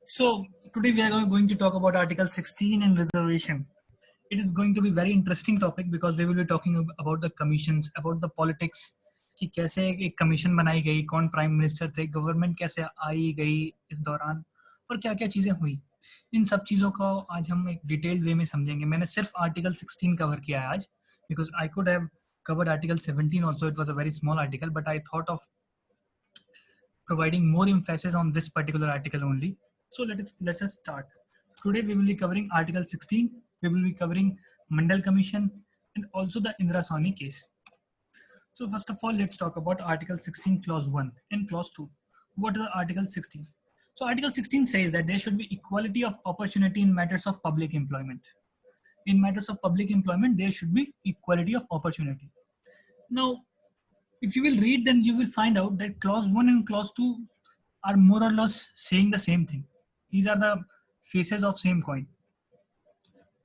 So today we are going to talk about Article 16 and reservation. It is going to be very interesting topic because we will be talking about the commissions, about the politics कि कैसे एक commission बनाई गई, कौन prime minister थे, government कैसे आई गई इस दौरान और क्या क्या चीज़ें हुई। इन सब चीज़ों को आज हम एक डिटेल्ड वे में समझेंगे। मैंने सिर्फ आर्टिकल 16 कवर किया है आज because I could have covered article 17 also. It was a very small article, but I thought of providing more emphasis on this particular article only. So let's start. Today we will be covering Article 16. We will be covering Mandal Commission and also the Indira Sawhney case. So first of all, let's talk about Article 16, Clause 1 and Clause 2. What is Article 16? So Article 16 says that there should be equality of opportunity in matters of public employment. In matters of public employment, there should be equality of opportunity. Now, if you will read, then you will find out that clause 1 and clause 2 are more or less saying the same thing. These are the faces of same coin.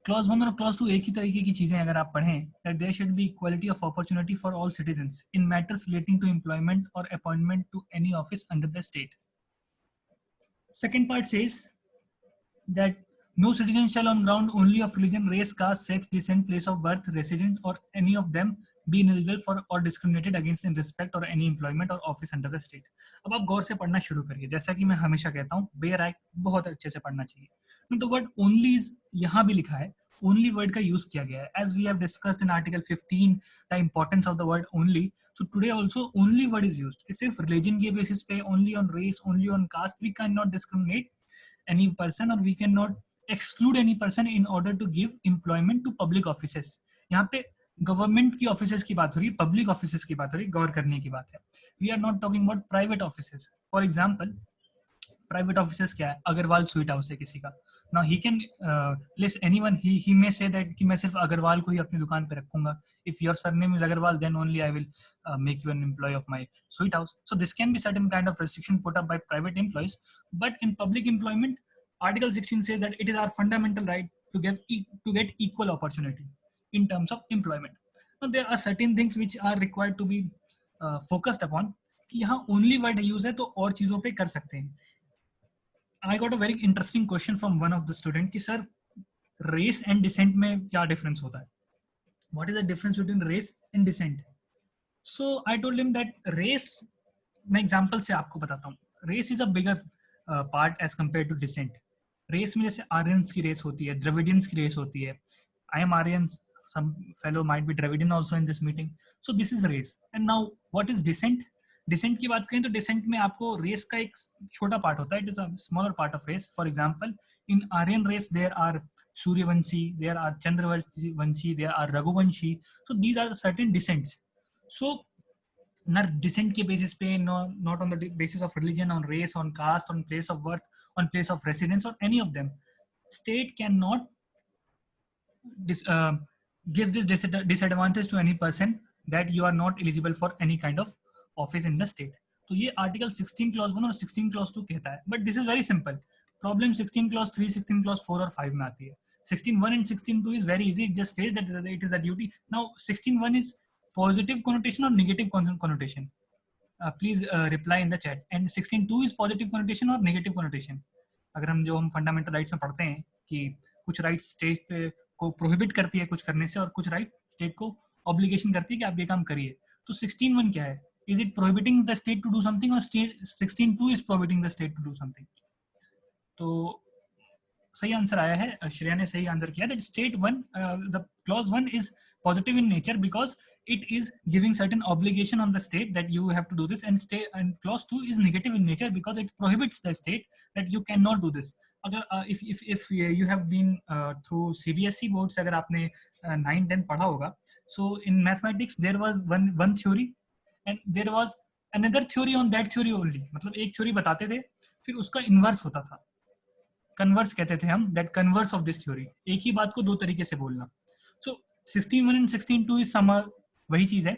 Clause 1 और clause 2 एक ही तरीके की चीजें अगर आप पढ़ें, that there should be equality of opportunity for all citizens in matters relating to employment or appointment to any office under the state. Second part says that no citizen shall on ground only of religion, race, caste, sex, descent, place of birth, resident or any of them be ineligible for or discriminated against in respect or any employment or office under the state. अब आप गौर से पढ़ना शुरू करिए, जैसा कि मैं हमेशा कहता हूँ, बेयर एक्ट बहुत अच्छे से पढ़ना चाहिए। तो वर्ड ओनली यहाँ भी लिखा है, ओनली वर्ड का यूज किया गया है, as we have discussed in article 15 the importance of the word only. So today also only word is used कि सिर्फ रिलीजन के बेसिस पे, only on race, only on caste, we can not discriminate any person or we cannot exclude any person in order to give employment to public offices. यहाँ पे government की offices की बात हो रही है, पब्लिक ऑफिसेज की बात हो रही है, गौर करने की बात है. We are not talking about private offices. For example, private offices क्या है? अग्रवाल स्वीट हाउस है किसी का. Now he can list anyone, he may say that कि मैं सिर्फ अग्रवाल को ही अपनी दुकान पे रखूंगा. If your surname is Agarwal, then only I will make you an employee of my sweet house. So this can be certain kind of restriction put up by private employees, but in public employment, Article 16 says that it is our fundamental right to get equal opportunity in terms of employment. Now there are certain things which are required to be focused upon कि यहाँ only word use है तो और चीजों पे कर सकते हैं. I got a very interesting question from one of the student कि सर race and descent में क्या difference होता है? What is the difference between race and descent? So I told him that race, मैं example से आपको बताता हूँ. Race is a bigger part as compared to descent. Race में जैसे Aryans की race होती है, Dravidians की race होती है. I am Aryan, some fellow might be Dravidian also in this meeting. So this is race. And now what is descent? Descent की बात करें तो descent में आपको race का एक छोटा part होता है. It is a smaller part of race. For example, in Aryan race there are Suryavanshi, there are Chandravanshi, there are Raghuvanshi. So these are certain descents. So not descent के basis पे, no, not on the basis of religion, on race, on caste, on place of birth, on place of residence, or any of them. State cannot give this disadvantage to any person that you are not eligible for any kind of office in the state. तो ये article 16 clause 1 और 16 clause 2 कहता है. But this is very simple. Problem 16 clause 3, 16 clause 4 और 5 में आती है. 16.1 and 16.2 is very easy. It just says that it is the duty. Now 16.1 is positive connotation or negative connotation. Please reply in the chat. And 16.2 is positive connotation or negative connotation. अगर हम जो हम fundamental rights में पढ़ते हैं कि कुछ right state को प्रोहिबिट करती है कुछ करने से और कुछ राइट स्टेट को ऑब्लिगेशन करती है कि आप ये काम करिए. तो 16.1 क्या है? Is it prohibiting the state to do something और 16.2 is prohibiting the state to do something? तो सही आंसर आया है, श्रेया ने सही आंसर किया that state 1, the clause 1 is positive in nature because it is giving certain obligation on the state that you have to do this, and clause 2 is negative in nature because it prohibits the state that you cannot do this. अगर if you have been through CBSE boards, अगर आपने 9-10 पढ़ा होगा, so in mathematics there was one theory and there was another theory on that theory only. मतलब एक theory बताते थे, फिर उसका inverse होता था, कन्वर्स कहते थे हम, that converse of this theory. एक ही बात को दो तरीके से बोलना. सो 16.1 एंड 16.2 इज वही चीज है,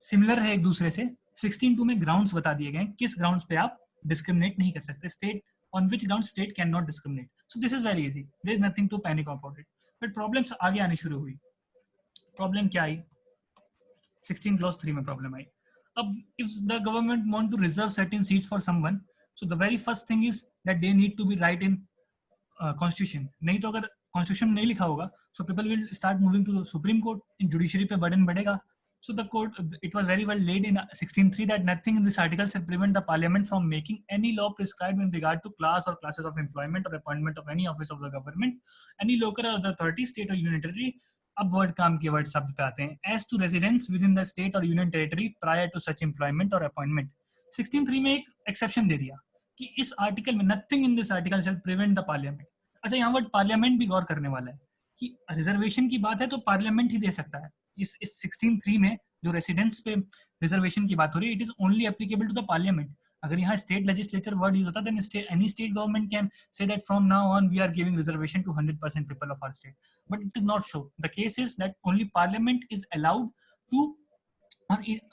सिमिलर है एक दूसरे से. 16.2 में ग्राउंड्स बता दिए गए किस ग्राउंड्स पे आप डिस्क्रिमिनेट नहीं कर सकते, state on which ground state can not discriminate. So this is very easy, there is nothing to panic about it. But problems आगे आनी शुरू हुई. प्रॉब्लम क्या आई? 16 क्लॉज 3 में प्रॉब्लम आई. अब if the government want to reserve certain seats for someone, So the very first thing is that they need to be right in constitution. नहीं तो अगर constitution नहीं लिखा होगा, so people will start moving to the Supreme Court. In judiciary पे burden बढ़ेगा. So the court, it was very well laid in 16(3) that nothing in this article shall prevent the parliament from making any law prescribed in regard to class or classes of employment or appointment of any office of the government, any local or the authority, state or union territory. अब word काम के word शब्द पे आते हैं. As to residence within the state or union territory prior to such employment or appointment. 16(3) में एक exception दे दिया कि इस आर्टिकल में nothing in this article shall prevent the parliament. अच्छा, यहाँ वर्ड पार्लियामेंट भी गौर करने वाला है कि रिजर्वेशन की बात है तो पार्लियामेंट ही दे सकता है. इस 16(3) में जो रेसिडेंस पे रिजर्वेशन की बात हो रही है, it is only applicable to the parliament. अगर यहाँ स्टेट लेजिस्लेचर वर्ड यूज होता then any state government can say that from now on we are giving reservation to 100% people of our state, but it is not so. The case is that only parliament is allowed to,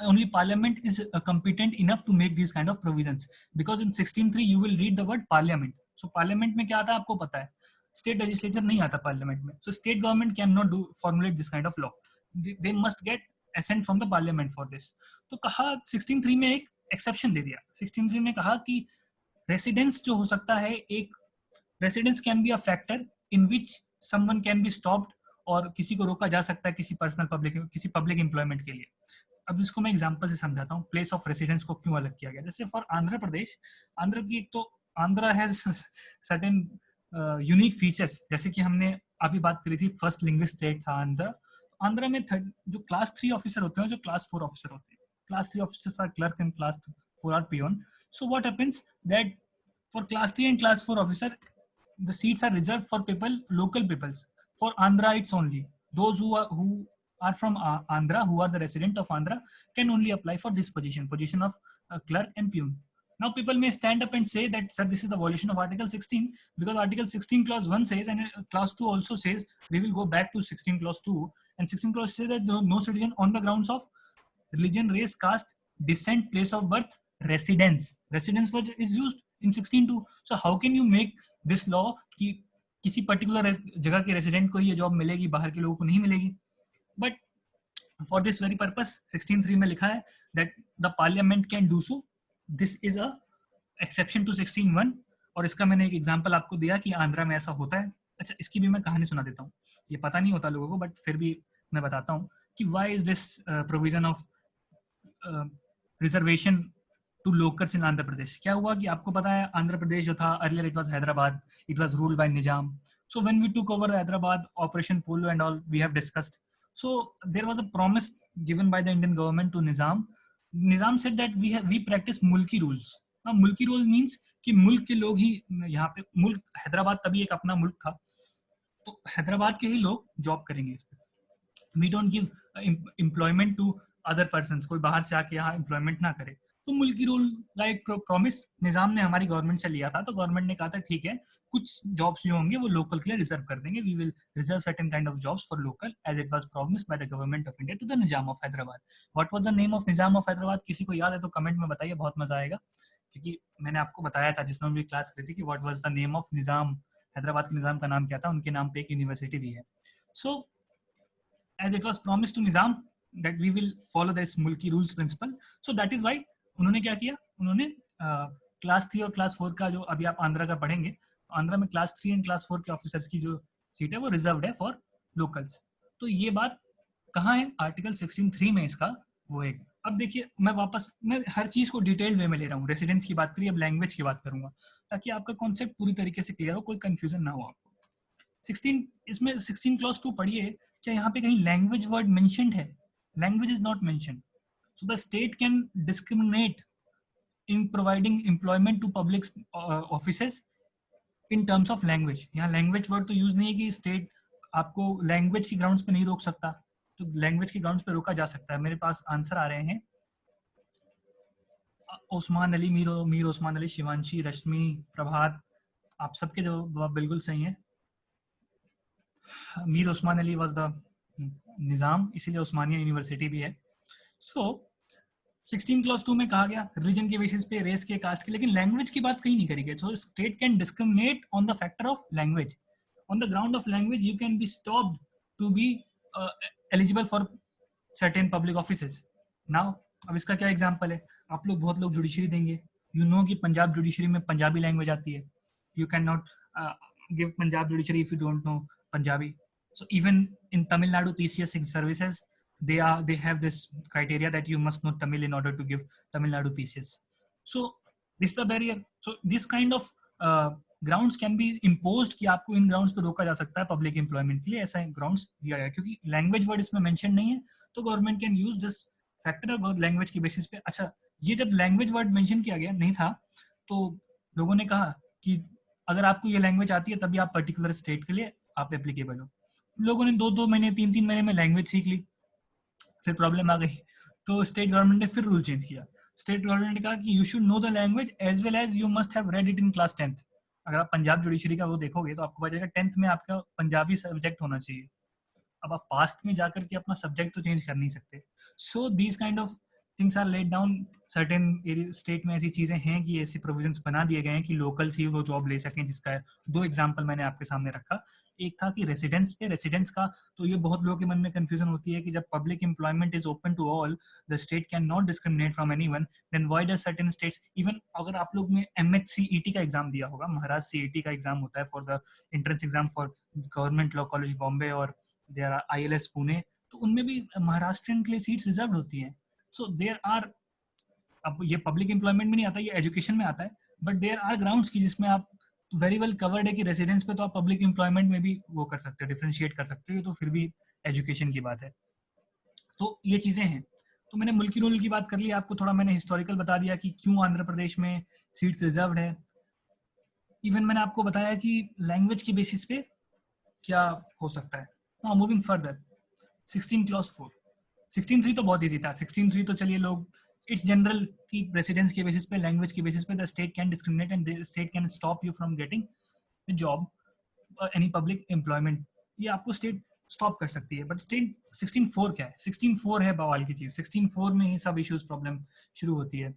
only parliament is competent enough to make these kind of provisions, because in 16(3) you will read the word parliament. So parliament में क्या आता है आपको पता है, state legislature नहीं आता parliament में. So state government cannot do formulate this kind of law. They must get assent from the parliament for this. तो कहा 16(3) में एक exception दे दिया. 16(3) में कहा कि residence जो हो सकता है, एक residence can be a factor in which someone can be stopped, और किसी को रोका जा सकता है किसी पर्सनल किसी पब्लिक एम्प्लॉयमेंट के लिए. अब इसको मैं एग्जांपल से समझाता हूँ प्लेस ऑफ रेसिडेंस को क्यों अलग किया गया. जैसे फॉर आंध्र प्रदेश, आंध्र की एक तो Andhra has certain unique features. जैसे कि हमने अभी बात करी थी फर्स्ट लिंग्विस्ट स्टेट था आंध्र. आंध्र में जो क्लास 3 ऑफिसर होते हैं, जो क्लास 4 ऑफिसर होते हैं, class 3 officers are clerk and class 4 are peon. So what happens that for class 3 and class 4 officer the seats are reserved for people, local peoples. For Andhra it's only those who are from Andhra, who are the resident of Andhra, can only apply for this position of clerk and peon. Now people may stand up and say that sir, this is the violation of article 16, because article 16 clause 1 says, and clause 2 also says, we will go back to 16 clause 2, and 16 clause says that no citizen on the grounds of religion, race, caste, descent, place of birth, residence word is used in 16(2). So how can you make this law कि किसी particular जगह के resident को ये job मिलेगी, बाहर के लोगों को नहीं मिलेगी. But for this very purpose 16(3) में लिखा है that the parliament can do so. This is a exception to 16(1), और इसका मैंने एक एग्जांपल आपको दिया कि आंध्रा में ऐसा होता है. अच्छा, इसकी भी मैं कहानी सुना देता हूँ. ये पता नहीं होता लोगों को, बट फिर भी मैं बताता हूँ कि why is this provision of reservation to locals in Andhra Pradesh. क्या हुआ कि आपको पता है आंध्र प्रदेश जो था earlier it was Hyderabad, it was ruled by Nizam. So when we took over Hyderabad, Operation Polo and all we have discussed. So there was a promise given by the Indian government to Nizam. Nizam said that we practice Mulki rules. Now Mulki rule means कि मुल्क के लोग ही यहाँ पे, मुल्क हैदराबाद तभी एक अपना मुल्क था, तो हैदराबाद के ही लोग जॉब करेंगे इस पे. We don't give employment to other persons, कोई बाहर से आके यहाँ एम्प्लॉयमेंट ना करे. तो मुल्की रूल का एक प्रॉमिस निजाम ने हमारी गवर्नमेंट से लिया था. तो गवर्नमेंट ने कहा था ठीक है, कुछ जॉब्स जो होंगे वो लोकल के लिए रिजर्व कर देंगे. We will reserve certain kind of jobs for local as it was promised by the government of India to the Nizam of Hyderabad. What was the name of Nizam of Hyderabad? किसी को याद है तो कमेंट में बताइए, बहुत मजा आएगा. क्योंकि मैंने आपको बताया था जिसने भी क्लास करी थी कि what was the name of Nizam. Hyderabad के निजाम का नाम क्या था? उनके नाम पे एक यूनिवर्सिटी भी है. सो as it was promised to Nizam that we will follow this mulki rules principle, so that is why उन्होंने क्या किया, उन्होंने क्लास 3 और क्लास 4 का जो अभी आप आंध्रा का पढ़ेंगे, आंध्रा में क्लास 3 एंड क्लास 4 के ऑफिसर्स की जो सीट है वो रिजर्व्ड है फॉर लोकल्स. तो ये बात कहाँ है? आर्टिकल 16(3) में इसका वो है. अब देखिए, मैं हर चीज को डिटेल्ड वे में ले रहा हूँ. रेसिडेंस की बात करी, अब लैंग्वेज की बात करूंगा ताकि आपका कॉन्सेप्ट पूरी तरीके से क्लियर हो, कोई कंफ्यूजन ना हो आपको. 16 इसमें 16 क्लॉज 2 पढ़िए, क्या यहाँ पे कहीं लैंग्वेज वर्ड मेंशन्ड है? Language is not mentioned. So the state can discriminate in providing employment to public offices in terms of language. यहाँ लैंग्वेज वर्ड तो यूज नहीं है कि स्टेट आपको लैंग्वेज की ग्राउंड्स पे नहीं रोक सकता. तो लैंग्वेज की ग्राउंड्स पे रोका जा सकता है. मेरे पास आंसर आ रहे हैं. उस्मान अली, मीर उस्मान अली, शिवांशी, रश्मि, प्रभात, आप सबके जवाब बिल्कुल सही है. मीर उस्मान अली वाज द निजाम, इसीलिए उस्मानिया यूनिवर्सिटी भी है. सो 16 क्लॉज 2 में कहा गया रिलीजन के बेसिस पे, रेस के, कास्ट के, लेकिन लैंग्वेज की बात कहीं नहीं करी गई. So state can discriminate on the factor of language. On the ground of language you can be stopped to be eligible for certain public offices. Now अब इसका क्या एग्जांपल है? आप लोग बहुत लोग जुडिशरी देंगे, यू नो कि पंजाब जुडिशरी में पंजाबी लैंग्वेज आती है, you can not give Punjab judiciary if you don't no Punjabi. So even in Tamil Nadu PCS services, they have this criteria that you must know Tamil in order to give Tamil Nadu PCS. So this is a barrier. So this kind of grounds can be imposed कि आपको इन grounds पे रोका जा सकता है public employment के लिए, ऐसा grounds दिया गया क्योंकि लैंग्वेज वर्ड इसमें मेंशन नहीं है, तो government can use this factor और लैंग्वेज की बेसिस पे. अच्छा, ये जब लैंग्वेज वर्ड मेंशन किया गया नहीं था तो लोगों ने कहा कि अगर आपको ये लैंग्वेज आती है तभी आप पर्टिकुलर स्टेट के लिए आप एप्लीकेबल हो. लोगों ने 2-2 महीने 3-3 महीने में लैंग्वेज सीख ली, फिर प्रॉब्लम आ गई तो स्टेट गवर्नमेंट ने फिर रूल चेंज किया. स्टेट गवर्नमेंट ने कहा कि you should know the language as well as you must have read it in class 10th. अगर आप पंजाब जुडिशरी का वो देखोगे तो आपको पता चलेगा 10th में आपका पंजाबी सब्जेक्ट होना चाहिए. अब आप पास्ट में जाकर के अपना सब्जेक्ट तो चेंज कर नहीं सकते. So these kind of things are laid down. Certain state में ऐसी चीजें हैं कि ऐसी प्रोविजंस बना दिए गए हैं कि लोकल्स ही वो जॉब ले सकें. जिसका 2 एग्जांपल मैंने आपके सामने रखा. एक था कि रेसिडेंस का, तो ये बहुत लोगों के मन में कंफ्यूजन होती है कि जब public employment is open to all, the state can not discriminate from anyone, then why does certain states. Even अगर आप लोग में MHCET का एग्जाम दिया होगा, महाराष्ट्र CET का एग्जाम होता है for the entrance exam for government law college Bombay और देयर आर ILS पुणे, तो उनमें भी महाराष्ट्रियन के लिए सीट्स रिजर्व होती हैं. सो देयर आर, अब ये पब्लिक एम्प्लॉयमेंट में नहीं आता, ये एजुकेशन में आता है, बट देयर आर ग्राउंड्स की जिसमें आप वेरी वेल कवर्ड है कि रेसिडेंस पे तो आप पब्लिक एम्प्लॉयमेंट में भी वो कर सकते हो, डिफरेंशिएट कर सकते हो, तो फिर भी एजुकेशन की बात है. तो ये चीजें हैं. तो मैंने मुल्की रूल की बात कर ली, आपको थोड़ा मैंने हिस्टोरिकल बता दिया कि क्यों आंध्र प्रदेश में सीट्स रिजर्व्ड है. इवन मैंने आपको बताया कि लैंग्वेज की बेसिस पे क्या हो सकता है. हाँ, मूविंग फर्दर, 16 क्लॉज 4. 16.3 तो बहुत ईजी था. 16.3 तो चलिए लोग इट्स जनरल की रेसिडेंस के बेसिस पे, लैंग्वेज के बेसिस पे the state can discriminate and the state can stop you from getting a job any public employment. ये आपको स्टेट स्टॉप कर सकती है. बट स्टेट 16.4 क्या है? 16.4 है बवाल की चीज. 16.4 में ही सब इश्यूज प्रॉब्लम शुरू होती है.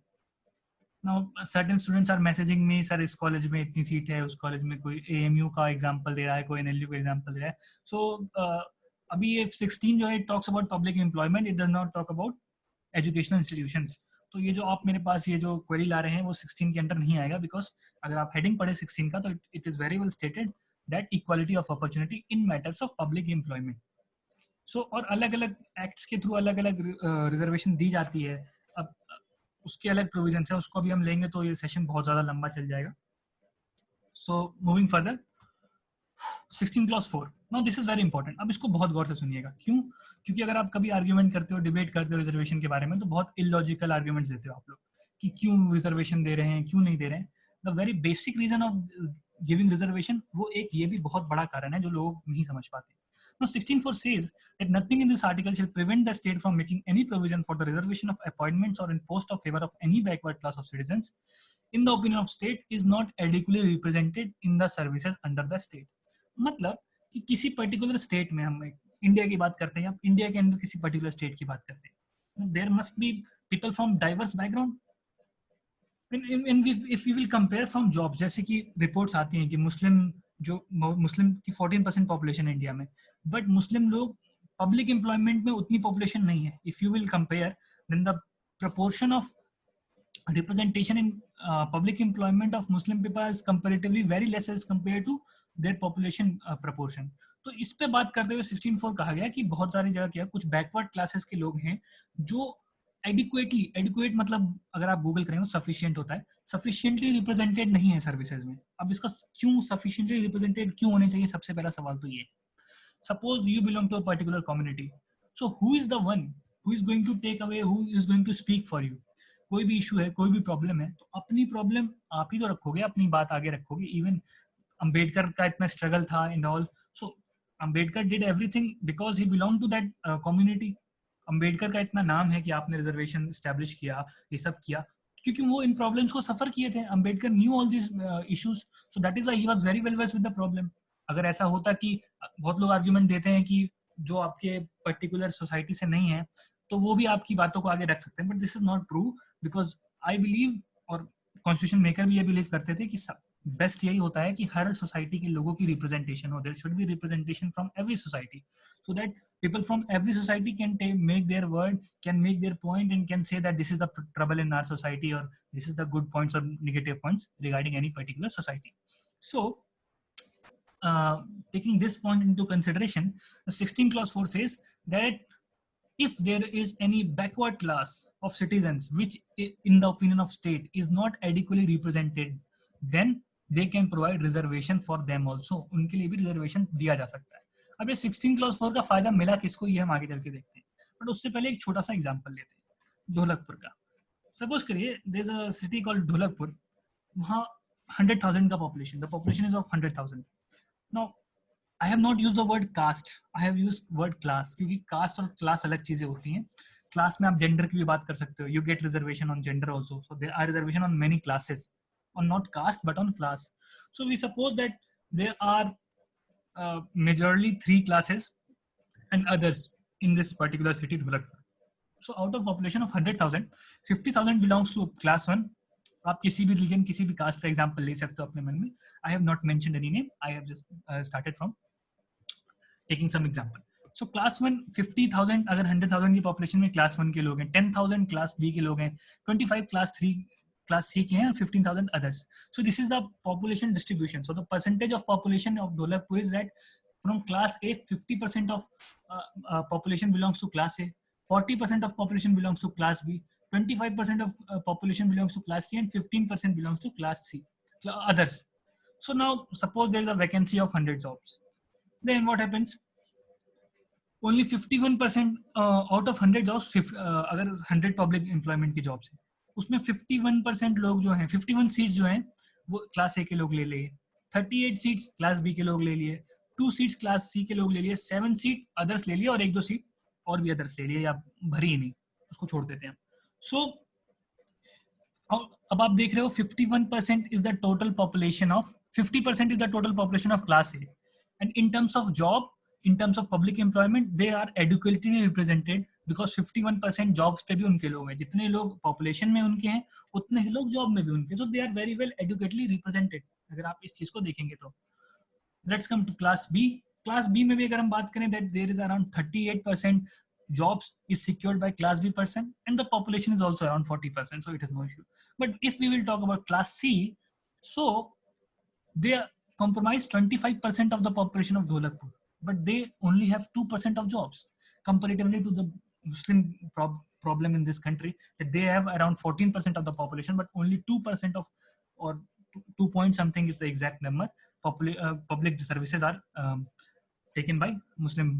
Now certain students are messaging me, sir इस कॉलेज में इतनी सीट है, उस कॉलेज में कोई AMU का एग्जांपल दे रहा है, कोई NLU का एग्जांपल दे रहा है. सो अभी ये 16 जो है talks about public employment, it does not talk about educational institutions. तो ये जो आप मेरे पास ये जो क्वेरी ला रहे हैं वो 16 के अंडर नहीं आएगा, बिकॉज अगर आप हेडिंग पढ़े 16 का तो it is very well stated that equality of opportunity in matters of public employment. So और अलग अलग एक्ट्स के थ्रू अलग अलग रिजर्वेशन दी जाती है. अब उसके अलग प्रोविजन है, उसको भी हम लेंगे तो ये सेशन बहुत ज्यादा लंबा चल जाएगा. So moving further, 16 clause 4. Now this is very important. अब इसको बहुत गौर से सुनिएगा. क्यों? क्योंकि अगर आप कभी आर्ग्यूमेंट करते हो, डिबेट करते हो रिजर्वेशन के बारे में, तो बहुत इलॉजिकल आर्ग्यूमेंट्स देते हो आप लोग कि क्यों रिजर्वेशन दे रहे हैं, क्यों नहीं दे रहे हैं. The very basic reason of giving reservation, वो एक ये भी बहुत बड़ा कारण है जो लोग नहीं समझ पाते. Now 16.4 says that nothing in this article shall prevent the state from making any provision for the reservation of appointments or in post of favor of any backward class of citizens in the opinion of state is not adequately represented in the services under the state. मतलब कि किसी particular state में, हम India की बात करते हैं, India के अंदर किसी पर्टिकुलर स्टेट की बात करते हैं, there must be people from diverse background. If you will compare from job, जैसे कि रिपोर्ट्स आती हैं कि मुस्लिम की 14% पॉपुलेशन है इंडिया में, बट मुस्लिम लोग पब्लिक एम्प्लॉयमेंट में उतनी पॉपुलेशन नहीं है. If you will compare, then the proportion of representation in public employment of Muslim people is comparatively very less as compared to their population proportion. तो इस पे बात करते हुए 16.4 कहा गया कि बहुत सारी जगह क्या कुछ बैकवर्ड क्लासेस के लोग हैं जो एडिक्वेट मतलब अगर आप गूगल करेंगे सफिशिएंट होता है, सफिशिएंटली रिप्रेजेंटेड नहीं है सर्विसेज में. अब इसका क्यों सफिशिएंटली रिप्रेजेंटेड क्यों होने चाहिए, सबसे पहला सवाल तो ये. Suppose you belong to a particular community, so who is the one who is going to take away, who is going to speak for you. कोई भी इशू है, कोई भी प्रॉब्लम है, तो अपनी प्रॉब्लम आप ही तो रखोगे, अपनी बात आगे रखोगे. इवन अंबेडकर का इतना स्ट्रगल था and all. So Ambedkar did everything because he belong to that community. Ambedkar का इतना नाम है कि आपने रिजर्वेशन स्टैब्लिश किया, ये सब किया, क्योंकि वो इन प्रॉब्लम्स को सफर किए थे. Ambedkar knew all this issues, so that is why he was very well based with the problem. अगर ऐसा होता कि बहुत लोग आर्ग्यूमेंट देते हैं कि जो आपके पर्टिकुलर सोसाइटी से नहीं है तो वो भी आपकी बातों को आगे रख सकते हैं, but this is not true. Because I believe, और कॉन्स्टिट्यूशन मेकर भी ये बिलीव करते थे कि बेस्ट यही होता है कि हर सोसाइटी के लोगों की रिप्रेजेंटेशन हो. There should be representation from every society so that people from every society can make their word, can make their point and can say that this is the trouble in our society or this is the good points or negative points regarding any particular society. So taking this point into consideration, the 16 clause 4 says that if there is any backward class of citizens which in the opinion of state is not adequately represented, then they can provide reservation for them also. उनके लिए भी reservation दिया जा सकता है. अब ये 16 clause 4 का फायदा मिला किसको, ये हम आगे चल के देखते हैं. बट उससे पहले एक छोटा सा एग्जांपल लेते हैं ढोलकपुर का. सपोज करिए there is a city called Dholakpur. वहाँ 100,000 का population, the population is of 100,000. Now I have not used the word caste, I have used word class, क्योंकि caste और class अलग चीजें होती हैं. Class में आप gender की भी बात कर सकते हो. You get reservation on gender also. So there are reservation on many classes, on not caste but on class. So we suppose that there are majorly 3 classes and others in this particular city, Dholakpur. So out of population of 100,000, 50,000 belongs to class 1. आप किसी भी religion, किसी भी cast का example ले सकते हो अपने मन में. I have not mentioned any name, I have just started from taking some example. So class 1 50,000, अगर 100,000 की पॉपुलेशन में क्लास 1 के लोग हैं, 10,000 क्लास बी के लोग हैं, 25 क्लास 3 क्लास सी के हैं, 15,000 others. So this is the population distribution. So the percentage of population of Dholakpur is that from class A 50% of population belongs to class A, 40% of population belongs to class B, 25% of population belongs to class C, and 15% belongs to class C, others. So now suppose there is a vacancy of 100 jobs. Then what happens? Only 51% out of 100 jobs, अगर 100 public employment की jobs है, उसमें 51% लोग जो हैं, 51 seats जो हैं वो क्लास ए के लोग ले लिए, 38 सीट्स क्लास बी के लोग ले लिए, 2 सीट्स क्लास सी के लोग ले लिए, 7 सीट अदर्स ले लिए और 1-2 सीट और भी अदर्स ले लिए या भरी ही नहीं, उसको छोड़ देते हैं. सो अब आप देख रहे हो 51% is the total population of 50% is the total population of class A. And in terms of job, in terms of public employment, they are adequately represented because 51% jobs पे भी उनके लोग हैं. जितने लोग population में उनके हैं उतने ही लोग job में भी उनके. So they are very well adequately represented. अगर आप इस चीज को देखेंगे तो. Let's come to class B. Class B में भी अगर हम बात करें that there is around 38% jobs is secured by class B person and the population is also around 40%, so it is no issue. But if we will talk about class C, so they comprise 25% of the population of Dholakpur. But they only have 2% of jobs comparatively to the Muslim problem in this country, that they have around 14% of the population, but only 2% of, or 2 point something is the exact number, public services are taken by Muslim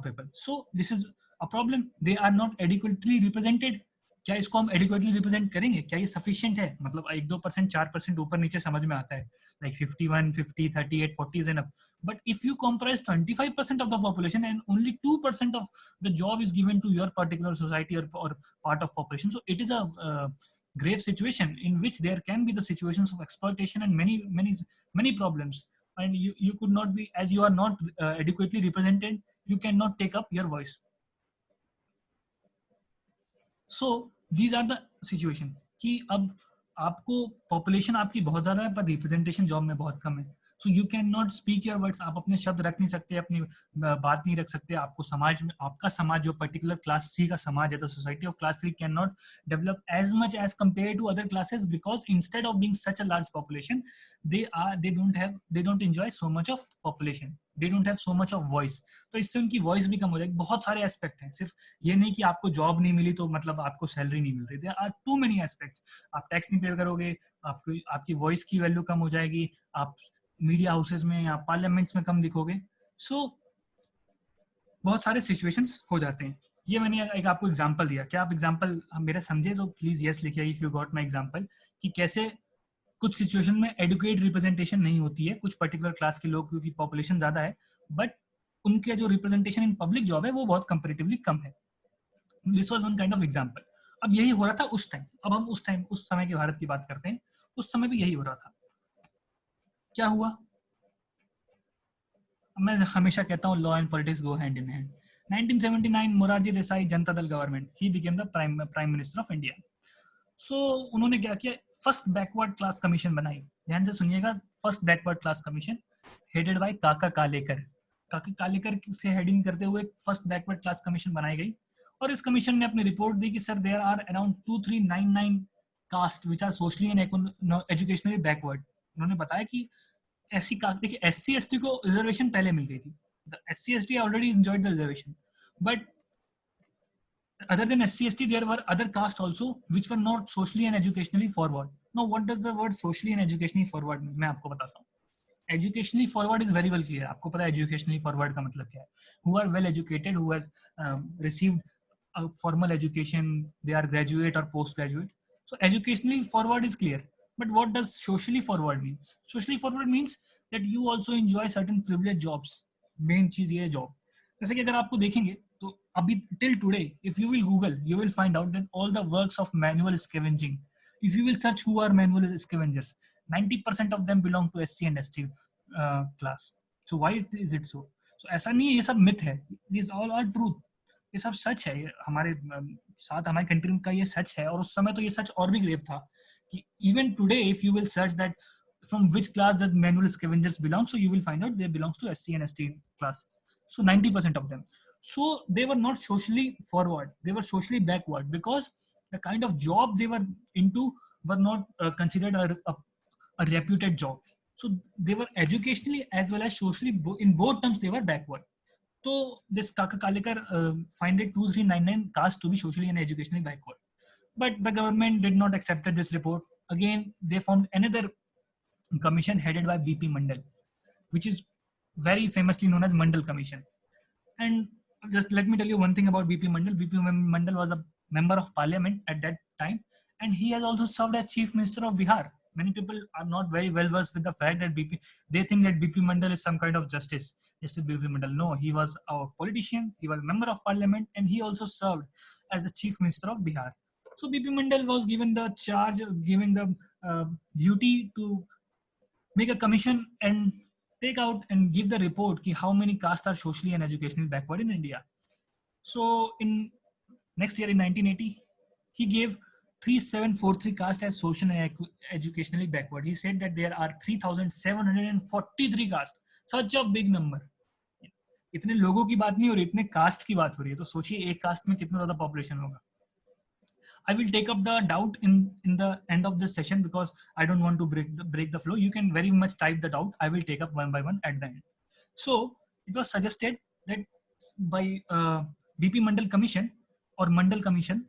people. So this is a problem. They are not adequately represented. क्या इसको हम adequately represent करेंगे? क्या ये sufficient है? मतलब 1-2%, 4% ऊपर नीचे समझ में आता है, like 51, 50, 38, 40 is enough. But if you comprise 25% of the population and only 2% of the job is given to your particular society or part of population, so it is a grave situation in which there can be the situations of exploitation and many problems. And you could not be, as you are not adequately represented, you cannot take up your voice. So these are the situation कि अब आपको population आपकी बहुत ज्यादा है पर representation job में बहुत कम है. So you cannot speak your words. आप अपने शब्द रख नहीं सकते, अपनी बात नहीं रख सकते. आपको समाज में, आपका समाज जो particular class C का समाज है, the society of class 3 cannot develop as much as compared to other classes because instead of being such a large population, they don't enjoy so much of population. They don't have so much of voice. तो इससे उनकी voice भी कम हो जाएगी. बहुत सारे aspect हैं. सिर्फ ये नहीं कि आपको job नहीं मिली तो मतलब आपको salary नहीं मिल रही. There are too many aspects. आप tax नहीं pay करोगे, आपकी voice की value कम हो जाएगी, आप मीडिया हाउसेस में या पार्लियामेंट्स में कम दिखोगे. सो बहुत सारे सिचुएशंस हो जाते हैं. ये मैंने एक आपको एग्जांपल दिया. क्या आप एग्जांपल मेरा समझे तो प्लीज यस लिखिए if you got my example, कि कैसे कुछ सिचुएशन में एडुकेट रिप्रेजेंटेशन नहीं होती है कुछ पर्टिकुलर क्लास के लोग क्योंकि पॉपुलेशन ज्यादा है, बट उनके जो रिप्रेजेंटेशन इन पब्लिक जॉब है वो बहुत कंपैरेटिवली कम है. This was one kind of example. अब यही हो रहा था उस टाइम. अब हम उस समय के भारत की बात करते हैं. उस समय भी यही हो रहा था. क्या हुआ? मैं हमेशा कहता हूँ law and politics go hand in hand. 1979 Morarji Desai Janata Dal government, he became the prime minister of India. So उन्होंने क्या किया, फर्स्ट बैकवर्ड क्लास कमीशन बनाई। ध्यान से सुनिएगा, first backward class commission headed by काका कालेकर। काका कालेकर से हेडिंग करते हुए फर्स्ट बैकवर्ड क्लास कमीशन बनाई गई और इस कमीशन ने अपनी रिपोर्ट दी कि sir there are around 2399 caste which are socially and educationally backward. उन्होंने बताया कि ऐसी कास्ट, देखिए एससी एसटी को रिजर्वेशन पहले मिल गई थी, SC ST already enjoyed the reservation, but other than SC/ST, there were other castes also which were not socially and educationally forward. Now, what does the word socially and educationally forward mean? मैं आपको बताता हूँ. Educationally forward is very well clear. आपको पता है educationally forward का मतलब क्या है? Who are well educated, who has received a formal education, they are graduate or postgraduate. So educationally forward is clear. But what does socially forward mean? Socially forward means that you also enjoy certain privileged jobs. Main चीज ये है job. जैसे कि अगर आपको देखेंगे तो अभी till today if you will Google you will find out that all the works of manual scavenging, if you will search who are manual scavengers, 90% of them belong to SC and ST class. So why is it so? So ऐसा नहीं है, ये सब myth है, this all are truth, ये सब सच है, ये हमारे साथ हमारी कंट्री का ये सच है. और उस समय तो ये सच और भी ग्रेव था कि even today if you will search that from which class does manual scavengers belong, so you will find out they belongs to SC and ST class. So 90% of them. So they were not socially forward, they were socially backward because the kind of job they were into were not considered a reputed job. So they were educationally as well as socially, in both terms they were backward. So this Kaka Kalekar find it 2399 caste to be socially and educationally backward, but the government did not accept this report. Again they formed another commission headed by BP Mandal, which is very famously known as Mandal Commission. And just let me tell you one thing about BP Mandal. BP Mandal was a member of parliament at that time, and he has also served as chief minister of Bihar. Many people are not very well versed with the fact that they think that BP Mandal is some kind of justice BP Mandal. No, he was a politician, he was a member of parliament, and he also served as the chief minister of Bihar. So BP Mandal was given the charge, given the duty to make a commission and take out and give the report ki how many castes are socially and educationally backward in India. So in next year in 1980, he gave 3743 castes as social and educationally backward. He said that there are 3743 castes. Such a big number. इतने लोगों की बात नहीं हो रही, इतने cast की बात हो रही है. तो सोचिए एक कास्ट में कितना ज्यादा पॉपुलेशन होगा. I will take up the doubt in the end of this session because I don't want to break the flow. You can very much type the doubt. I will take up one by one at the end. So it was suggested that by BP Mandal Commission or Mandal Commission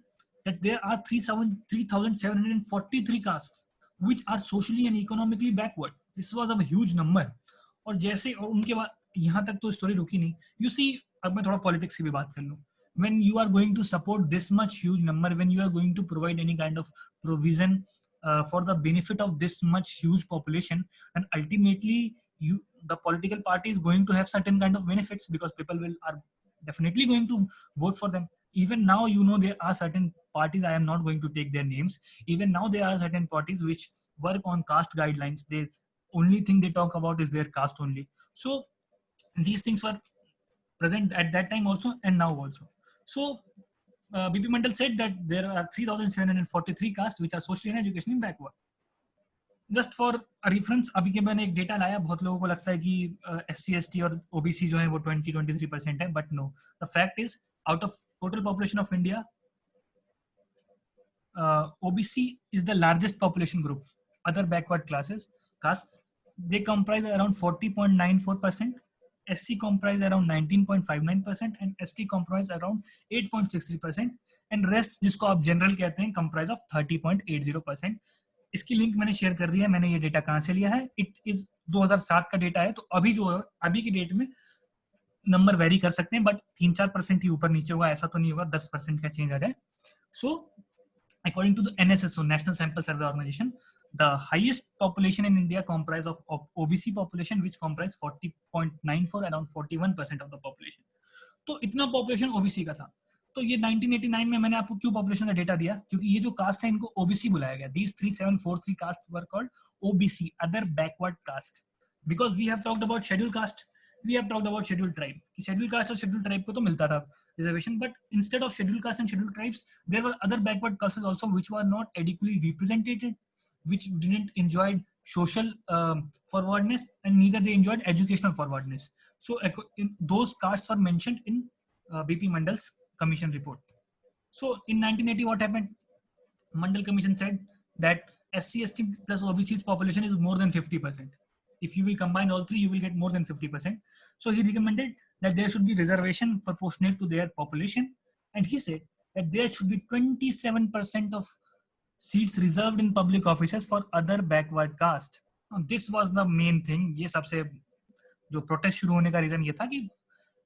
that there are 3,743 castes which are socially and economically backward. This was a huge number. और जैसे और उनके बाद यहाँ तक तो story रुकी नहीं. You see, अब मैं थोड़ा पॉलिटिक्स की भी बात कर लूँ. When you are going to support this much huge number, when you are going to provide any kind of provision for the benefit of this much huge population, and ultimately the political party is going to have certain kind of benefits because people are definitely going to vote for them. Even now, there are certain parties, I am not going to take their names. Even now there are certain parties which work on caste guidelines. The only thing they talk about is their caste only. So these things were present at that time also and now also. So BP Mandal said that there are 3,743 castes which are socially and educationally backward. Just for a reference, अभी के मैंने एक data लाया. बहुत लोगों को लगता है कि SC/ST और OBC जो है वो 20-23% है, but no. The fact is, out of total population of India, OBC is the largest population group. Other backward castes, they comprise around 40.94%. SC comprise around 19.59% and ST comprise around 8.63% and rest जिसको आप general कहते हैं comprise of 30.80%. इसकी link मैंने share कर दिया है. मैंने ये डेटा कहाँ से लिया है? इट इज 2007 का डेटा है. तो अभी जो है अभी की डेट में नंबर वेरी कर सकते हैं, बट 3-4% ही ऊपर नीचे होगा, ऐसा तो नहीं होगा 10% का चेंज आ जाए. सो according to the NSS, so National Sample Survey Organization, the highest population in India comprise of OBC population, which comprise 40.94, around 41% of the population. तो इतना पॉपुलेशन ओबीसी का था. तो ये 1989 में मैंने आपको क्यों पॉपुलेशन का डेटा दिया? क्योंकि ये जो कास्ट है इनको ओबीसी बुलाया गया. These 3743 caste were called OBC, other backward caste, because we have talked about scheduled caste, we have talked about scheduled tribe. कि scheduled caste और scheduled tribe को तो मिलता था reservation, but instead of scheduled caste and scheduled tribes, there were other backward castes also which were not adequately represented, which didn't enjoy social forwardness, and neither they enjoyed educational forwardness. So those castes were mentioned in BP Mandal's commission report. So in 1980, what happened? Mandal Commission said that SC/ST plus OBC's population is more than 50%. If you will combine all three, you will get more than 50%. So he recommended that there should be reservation proportionate to their population, and he said that there should be 27% of seats reserved in public offices for other backward caste. Now, this was the main thing. ये सबसे जो protest शुरू होने का reason ये था कि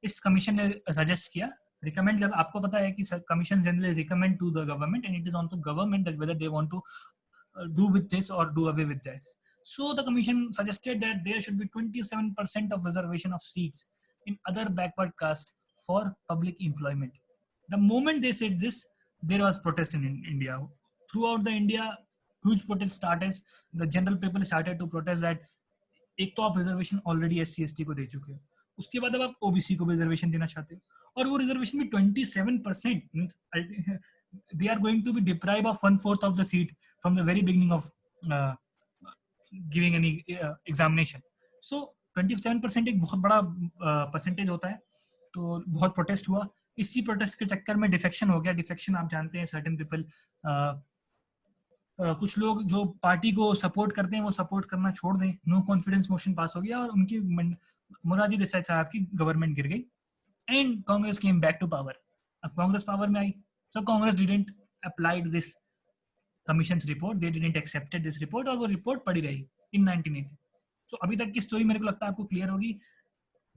इस कमीशन ने सजेस्ट किया, रिकमेंड किया. आपको पता है कि commission generally recommend to the government and it is on to government that whether they want to do with this or do away with this. So the commission suggested that there should be 27% of reservation of seats in other backward caste for public employment. The moment they said this, there was protest in India. Throughout the India, huge protest started. The general people started to protest that एक तो आप reservation already SC/ST को दे चुके हो, उसके बाद अब आप OBC को भी रिजर्वेशन देना चाहते हो, और वो रिजर्वेशन भी 27% means they are going to be deprived of 1/4 of the seat from the very beginning of giving any examination. So 27% एक बहुत बड़ा परसेंटेज होता है. तो बहुत प्रोटेस्ट हुआ. इसी प्रोटेस्ट के चक्कर में डिफेक्शन हो गया. डिफेक्शन आप जानते हैं, सर्टेन पीपल कुछ लोग जो पार्टी को सपोर्ट करते हैं वो सपोर्ट करना छोड़ दें. नो कॉन्फिडेंस मोशन पास हो गया और उनकी मोरारजी देसाई साहब की गवर्नमेंट गिर गई and Congress came back to power. अब कांग्रेस पावर में आई. So Congress didn't applied this commission's report, they didn't accepted this report और वो report पड़ी रही in 1980. So अभी तक की स्टोरी मेरे को लगता है आपको क्लियर होगी.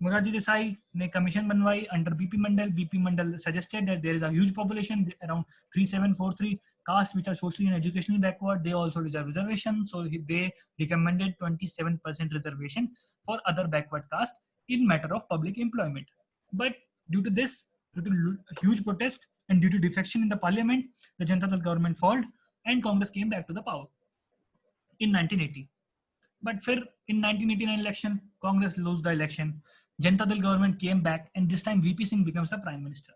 मोरारजी देसाई ने कमीशन बनवाई under BP Mandal. BP Mandal suggested that there is a huge population around 3743 castes which are socially and educationally backward. They also deserve reservation. So they recommended 27% reservation for other backward caste in matter of public employment. But due to this, due to huge protest and due to defection in the parliament, the Janata Dal government failed and Congress came back to the power in 1980. But फिर in 1989 election, Congress lost the election. Janata Dal government came back and this time VP Singh becomes the prime minister.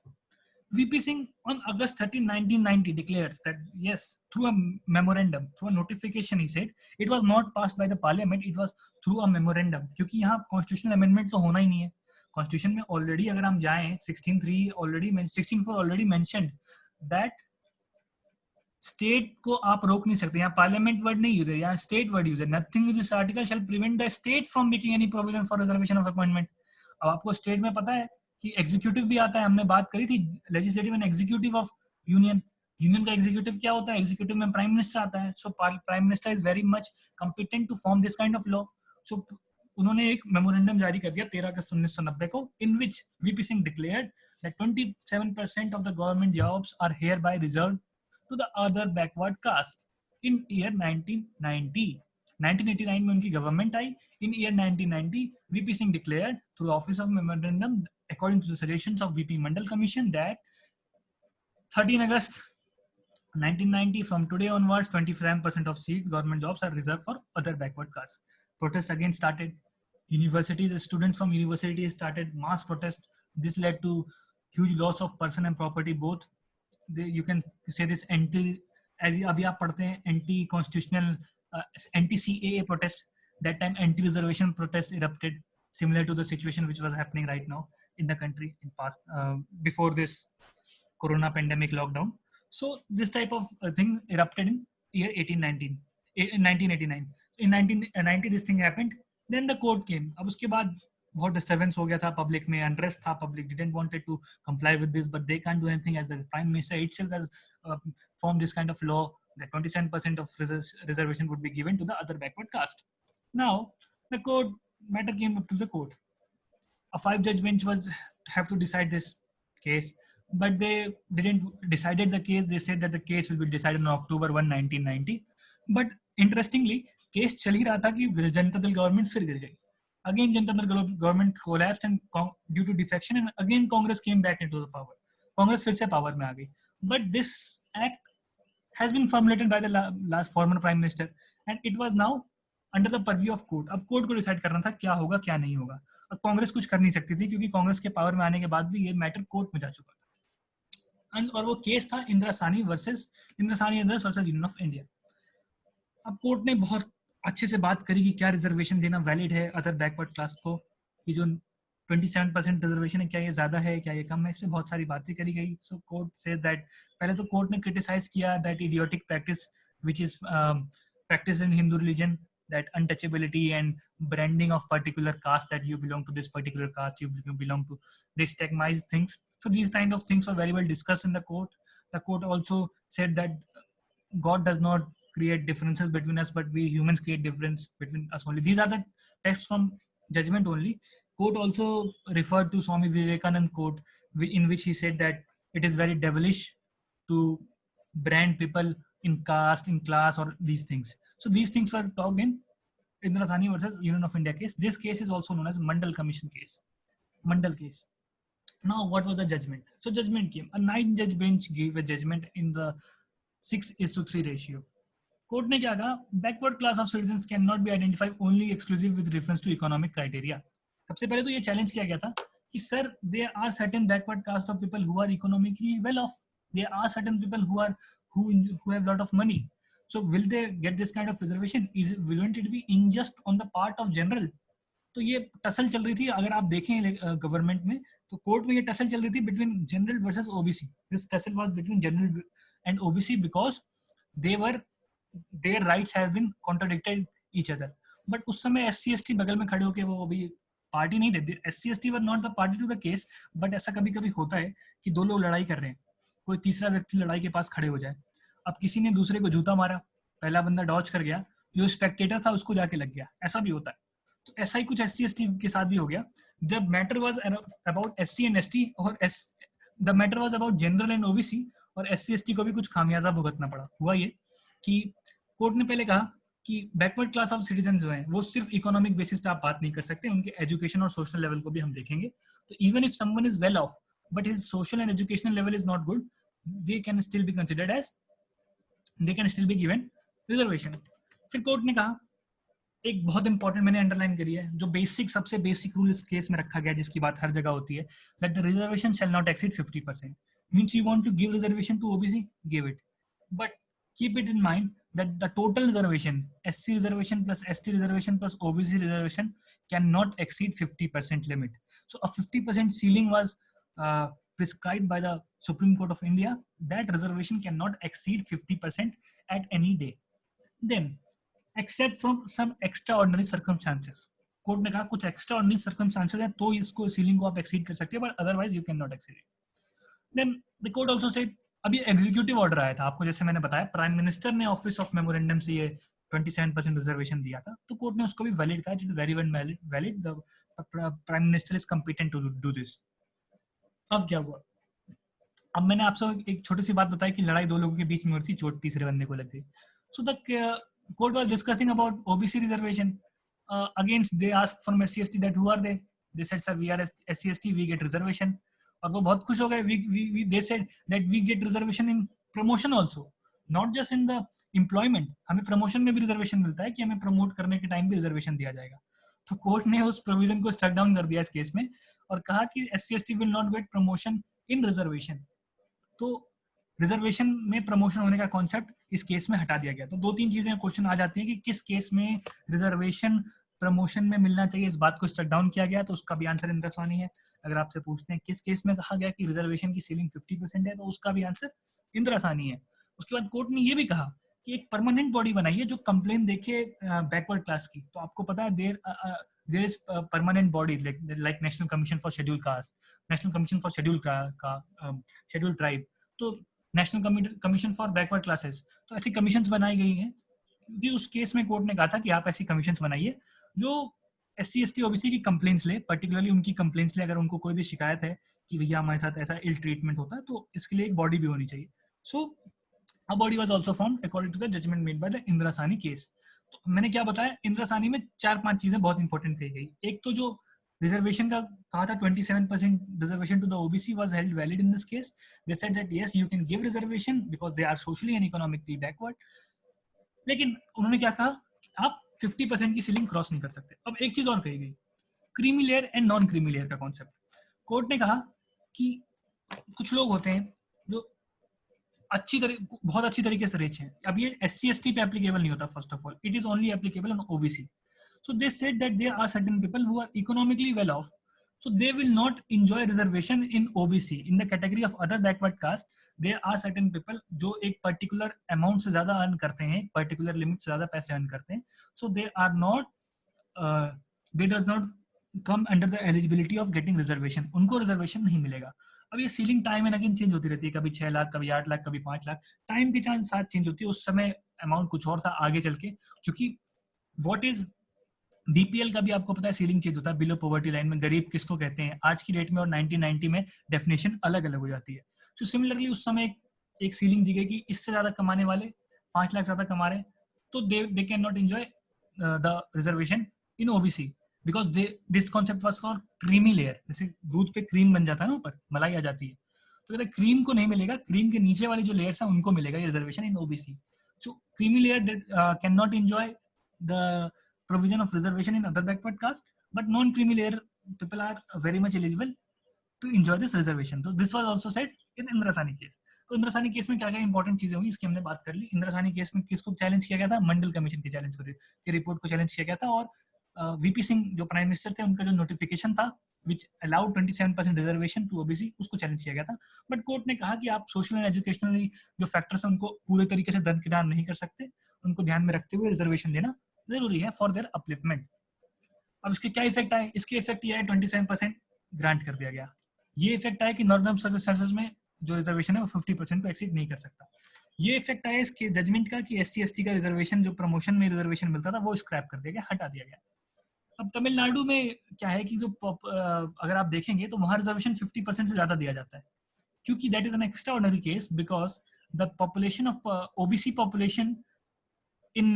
VP Singh on August 13, 1990 declares that yes, through a memorandum, through a notification, he said it was not passed by the parliament, it was through a memorandum. क्योंकि यहाँ constitutional amendment तो होना ही नहीं है. Constitution में already अगर हम जाएं 16.3 already 16.4 already mentioned that state को आप रोक नहीं सकते. यहाँ पार्लियामेंट वर्ड नहीं यूज है, यहाँ स्टेट वर्ड यूज है. Nothing in this article shall prevent the state from making any provision for reservation of appointment. अब आपको स्टेट में पता है कि एग्जीक्यूटिव भी आता है. हमने बात करी थी legislative and executive of union. Union का एग्जीक्यूटिव क्या होता है? एग्जीक्यूटिव में प्राइम मिनिस्टर आता है. So prime minister is very much competent to form this kind of law. So उन्होंने एक मेमोरेंडम जारी कर दिया 13 अगस्त 1990 को, in which VP Singh declared that 27% of the government jobs are hereby reserved to the other backward caste. in year 1990 1989 में उनकी government I. in year 1990 VP Singh declared through office of memorandum according to the suggestions of VP Mandal Commission that 13 August 1990 from today onwards 27% of seat government jobs are reserved for other backward castes. Protest again started. Universities, students from universities started mass protest. This led to huge loss of person and property both. You can say this anti, as अभी आप पढ़ते हैं anti constitutional anti CAA protest. That time anti reservation protest erupted, similar to the situation which was happening right now in the country in past before this corona pandemic lockdown. So this type of thing erupted in year 1989. In 1990 this thing happened. Then the court came. अब उसके बाद बहुत disturbance हो गया था public में, unrest था, public didn't wanted to comply with this, but they can't do anything as the prime minister itself has formed this kind of law that 27% of reservation would be given to the other backward caste. Now the court matter came up to the court. A 5-judge bench was have to decide this case, but they didn't decided the case. They said that the case will be decided on October 1, 1990. But interestingly, case चल ही रहा था कि जनता Dal government फिर गिर गई. Again Janata Dal government collapsed and due to defection and again Congress came back into the power. Congress फिर से power में आ गई. But this act has been formulated by the last former prime minister and it was now under the purview of court. अब court को decide करना था क्या होगा क्या नहीं होगा. अब कांग्रेस कुछ कर नहीं सकती थी क्योंकि कांग्रेस के पावर में आने के बाद भी ये मैटर कोर्ट में जा चुका था. और वो केस था Indira Sahni versus union of India. अब कोर्ट ने बहुत अच्छे से बात करी कि क्या रिजर्वेशन देना वैलिड है अदर बैकवर्ड क्लास को, कि जो 27% रिजर्वेशन है क्या ये ज्यादा है, क्या ये कम है, इस पे बहुत सारी बातें करी गई. सो कोर्ट से दैट, पहले तो कोर्ट ने क्रिटिसाइज किया that idiotic practice which is practice in Hindu religion, that untouchability and branding of particular caste, that you belong to this particular caste, you belong to this stigmatized things. So these kind of things were very well discussed in the court. The court also said that God does not create differences between us, but we humans create difference between us only. These are the texts from judgment only. Court also referred to Swami Vivekanand quote, in which he said that it is very devilish to brand people in caste, in class, or these things. So these things were talked in Indrasani versus Union of India case. This case is also known as Mandal Commission case. Mandal case. Now, what was the judgment? So judgment came. A 9-judge bench gave a judgment in the 6:3 ratio. Court ने क्या कहा? Backward class of citizens can not be identified only exclusive with reference to economic criteria. सबसे पहले तो ये challenge किया गया था कि sir there are certain backward caste of people who are economically well off, there are certain people who have lot of money. So will they get this kind of reservation? Wouldn't it be unjust on the part of general? तो ये tussle चल रही थी. अगर आप देखें government में, तो कोर्ट में ये टसल चल रही थी between general versus OBC. This tussle was between general and OBC because they were their rights have been contradicted each other. But उस समय एससी एसटी बगल में खड़े होके वो अभी पार्टी नहीं देते. SC ST were not the party to the case, but ऐसा कभी कभी होता है कि दो लोग लड़ाई कर रहे हैं, कोई तीसरा व्यक्ति लड़ाई के पास खड़े हो जाए. अब किसी ने दूसरे को जूता मारा, पहला बंदा डॉज कर गया, जो स्पेक्टेटर था उसको जाके लग गया. ऐसा भी होता है. तो ऐसा ही कुछ एससी एसटी के साथ भी हो गया. The matter was about SC and ST, और the matter was about general and OBC, और एससी एसटी को भी कुछ खामियाजा भुगतना पड़ा. हुआ ये कि कोर्ट ने पहले कहा कि बैकवर्ड क्लास ऑफ सिटीजन जो हैं वो सिर्फ इकोनॉमिक बेसिस पे आप बात नहीं कर सकते, उनके एजुकेशन और सोशल लेवल को भी हम देखेंगे. तो even if someone is well off but his social and educational level is not good, they can still be considered as, they can still be given reservation. फिर कोर्ट ने कहा एक बहुत इंपॉर्टेंट, मैंने अंडरलाइन करी है, जो बेसिक सबसे बेसिक रूल इस केस में रखा गया जिसकी बात हर जगह होती है, that the reservation shall not exceed 50%. Means you want to give reservation to OBC, give it, but keep it in mind that the total reservation, SC reservation plus ST reservation plus OBC reservation, cannot exceed 50% limit. So a 50% ceiling was prescribed by the Supreme Court of India, that reservation cannot exceed 50% at any day. Then except from some extraordinary circumstances, court ने कहा कुछ extraordinary circumstances है तो इसको ceiling को आप exceed कर सकते हैं, but otherwise you cannot exceed it. Then the court also said, अभी एग्जीक्यूटिव ऑर्डर आया था आपको, जैसे मैंने बताया प्राइम मिनिस्टर ने ऑफिस ऑफ मेमोरेंडम से ये 27% रिजर्वेशन दिया था, तो कोर्ट ने उसको भी वैलिड कहा. It is very valid, the prime minister is competent to do this. अब क्या हुआ? अब मैंने आपसे एक छोटी सी बात बताई कि लड़ाई दो लोगों के बीच में हुई थी, चोट तीसरे बंदे को लग गई. So the court was discussing about OBC reservation. Against they asked from SC ST that who are they said sir we are SC ST, we get reservation. और वो बहुत खुश हो गए. they said that we get reservation in promotion also, not just in the employment. हमें promotion में भी reservation मिलता है कि हमें प्रमोट करने के टाइम भी रिजर्वेशन दिया जाएगा. तो कोर्ट ने उस प्रोविजन को स्ट्रक डाउन कर दिया इस केस में और कहा कि SC ST will not gate promotion in reservation. तो रिजर्वेशन में प्रमोशन होने का कॉन्सेप्ट इस केस में हटा दिया गया. तो दो तीन चीजें क्वेश्चन आ जाती है कि किस केस में रिजर्वेशन प्रमोशन में मिलना चाहिए, इस बात को स्ट्रक डाउन किया गया, तो उसका भी आंसर इंद्रासानी है. अगर आपसे पूछते हैं किस केस में कहा गया कि रिजर्वेशन की सीलिंग 50% है, तो उसका भी आंसर इंद्रासानी है. उसके बाद कोर्ट ने ये भी कहा कि एक परमानेंट बॉडी बनाइए जो कंप्लेन देखे बैकवर्ड क्लास की. तो आपको पता है there is permanent body like national commission for scheduled caste, national commission for scheduled tribe, तो national commission for backward classes. तो ऐसी कमीशंस बनाई गई हैं क्योंकि उस केस में कोर्ट ने कहा था कि आप ऐसी कमीशंस बनाइए जो एससी एसटी ओबीसी की कंप्लेंट्स ले, पर्टिकुलरली उनकी कंप्लेंट्स ले. अगर उनको कोई भी शिकायत है कि भैया हमारे साथ ऐसा इल ट्रीटमेंट होता है, तो इसके लिए एक बॉडी भी होनी चाहिए. So a body was also formed according to the judgement made by the Indra Sawhney case. तो मैंने क्या बताया, इंद्रासानी में 4-5 चीजें बहुत इंपॉर्टेंट कही गई. एक तो जो रिजर्वेशन का कहा था 27% reservation to the OBC was held valid in this case. They said that yes you can give reservation because they are socially and economically backward. लेकिन उन्होंने क्या कहा, आप 50% की सीलिंग क्रॉस नहीं कर सकते. अब एक चीज और कही गई, creamy layer and non creamy layer का कॉन्सेप्ट. कोर्ट ने कहा कि कुछ लोग होते हैं जो बहुत अच्छी तरीके से रिच हैं। अब ये SC/ST पे एप्लीकेबल नहीं होता, first of all it is only applicable on OBC. So they said that there are certain people who are economically well off, so they will not enjoy reservation in OBC. In the category of other backward caste, there are certain people जो एक particular amount से ज़्यादा earn करते हैं, particular limit से ज़्यादा पैसे earn करते हैं, so they are not, they does not come under the eligibility of getting reservation. उनको reservation नहीं मिलेगा. अब ये ceiling time and again change होती रहती है, कभी 6 लाख, कभी 8 लाख, कभी 5 लाख, टाइम के साथ चेंज होती है. उस समय अमाउंट कुछ और था, आगे चल के क्योंकि व्हाट इज BPL का भी आपको पता है सीलिंग चेंज होता है, बिलो पॉवर्टी लाइन में गरीब किसको कहते हैं आज की डेट में, और 1990 में डेफिनेशन अलग अलग हो जाती है. तो सिमिलरली उस समय एक सीलिंग दी गई कि इससे ज्यादा कमाने वाले 5 लाख ज्यादा कमा रहे, तो they can not enjoy the reservation in OBC because this concept was for creamy layer. जैसे दूध पे क्रीम बन जाता है ना, ऊपर मलाई आ जाती है, तो कहते क्रीम को नहीं मिलेगा, क्रीम के नीचे वाली जो लेयर्स है उनको मिलेगा ये reservation in OBC. So creamy layer can not enjoy the provision of reservation in other backward caste, but non-creamy layer people are very much eligible to enjoy this reservation. So this was also said in Indra Sawhney case. तो Indra Sawhney case में क्या क्या important चीजें हुई इसकी हमने बात कर ली. इंद्रासानी केस में किसको चैलेंज किया गया था? मंडल कमीशन के चैलेंज की रिपोर्ट को चैलेंज किया गया था, और VP सिंह जो प्राइम मिनिस्टर थे उनका जो नोटिफिकेशन था which allowed 27% reservation to OBC, उसको चैलेंज किया गया था. बट कोर्ट ने कहा कि आप सोशल एंड एजुकेशनली जो फैक्टर्स हैं उनको पूरे तरीके से दरकिनार नहीं कर सकते, उनको ध्यान में रखते हुए रिजर्वेशन देना जरूरी है फॉर देयर अपलिफ्टमेंट. अब इसके क्या इफेक्ट आए? इसके इफेक्ट ये है 27% ग्रांट कर दिया गया. ये इफेक्ट आया कि नॉर्दर्न सर्विसेज में जो रिजर्वेशन है वो 50% को एक्सीड नहीं कर सकता. ये इफेक्ट आया इसके जजमेंट का कि SC/ST का रिजर्वेशन जो प्रमोशन में रिजर्वेशन मिलता था वो स्क्रैप कर दिया गया, हटा दिया गया. अब तमिलनाडु में क्या है कि जो अगर आप देखेंगे तो वहां रिजर्वेशन 50% से ज्यादा दिया जाता है, क्योंकि that is an extra ordinary case because the population of OBC population in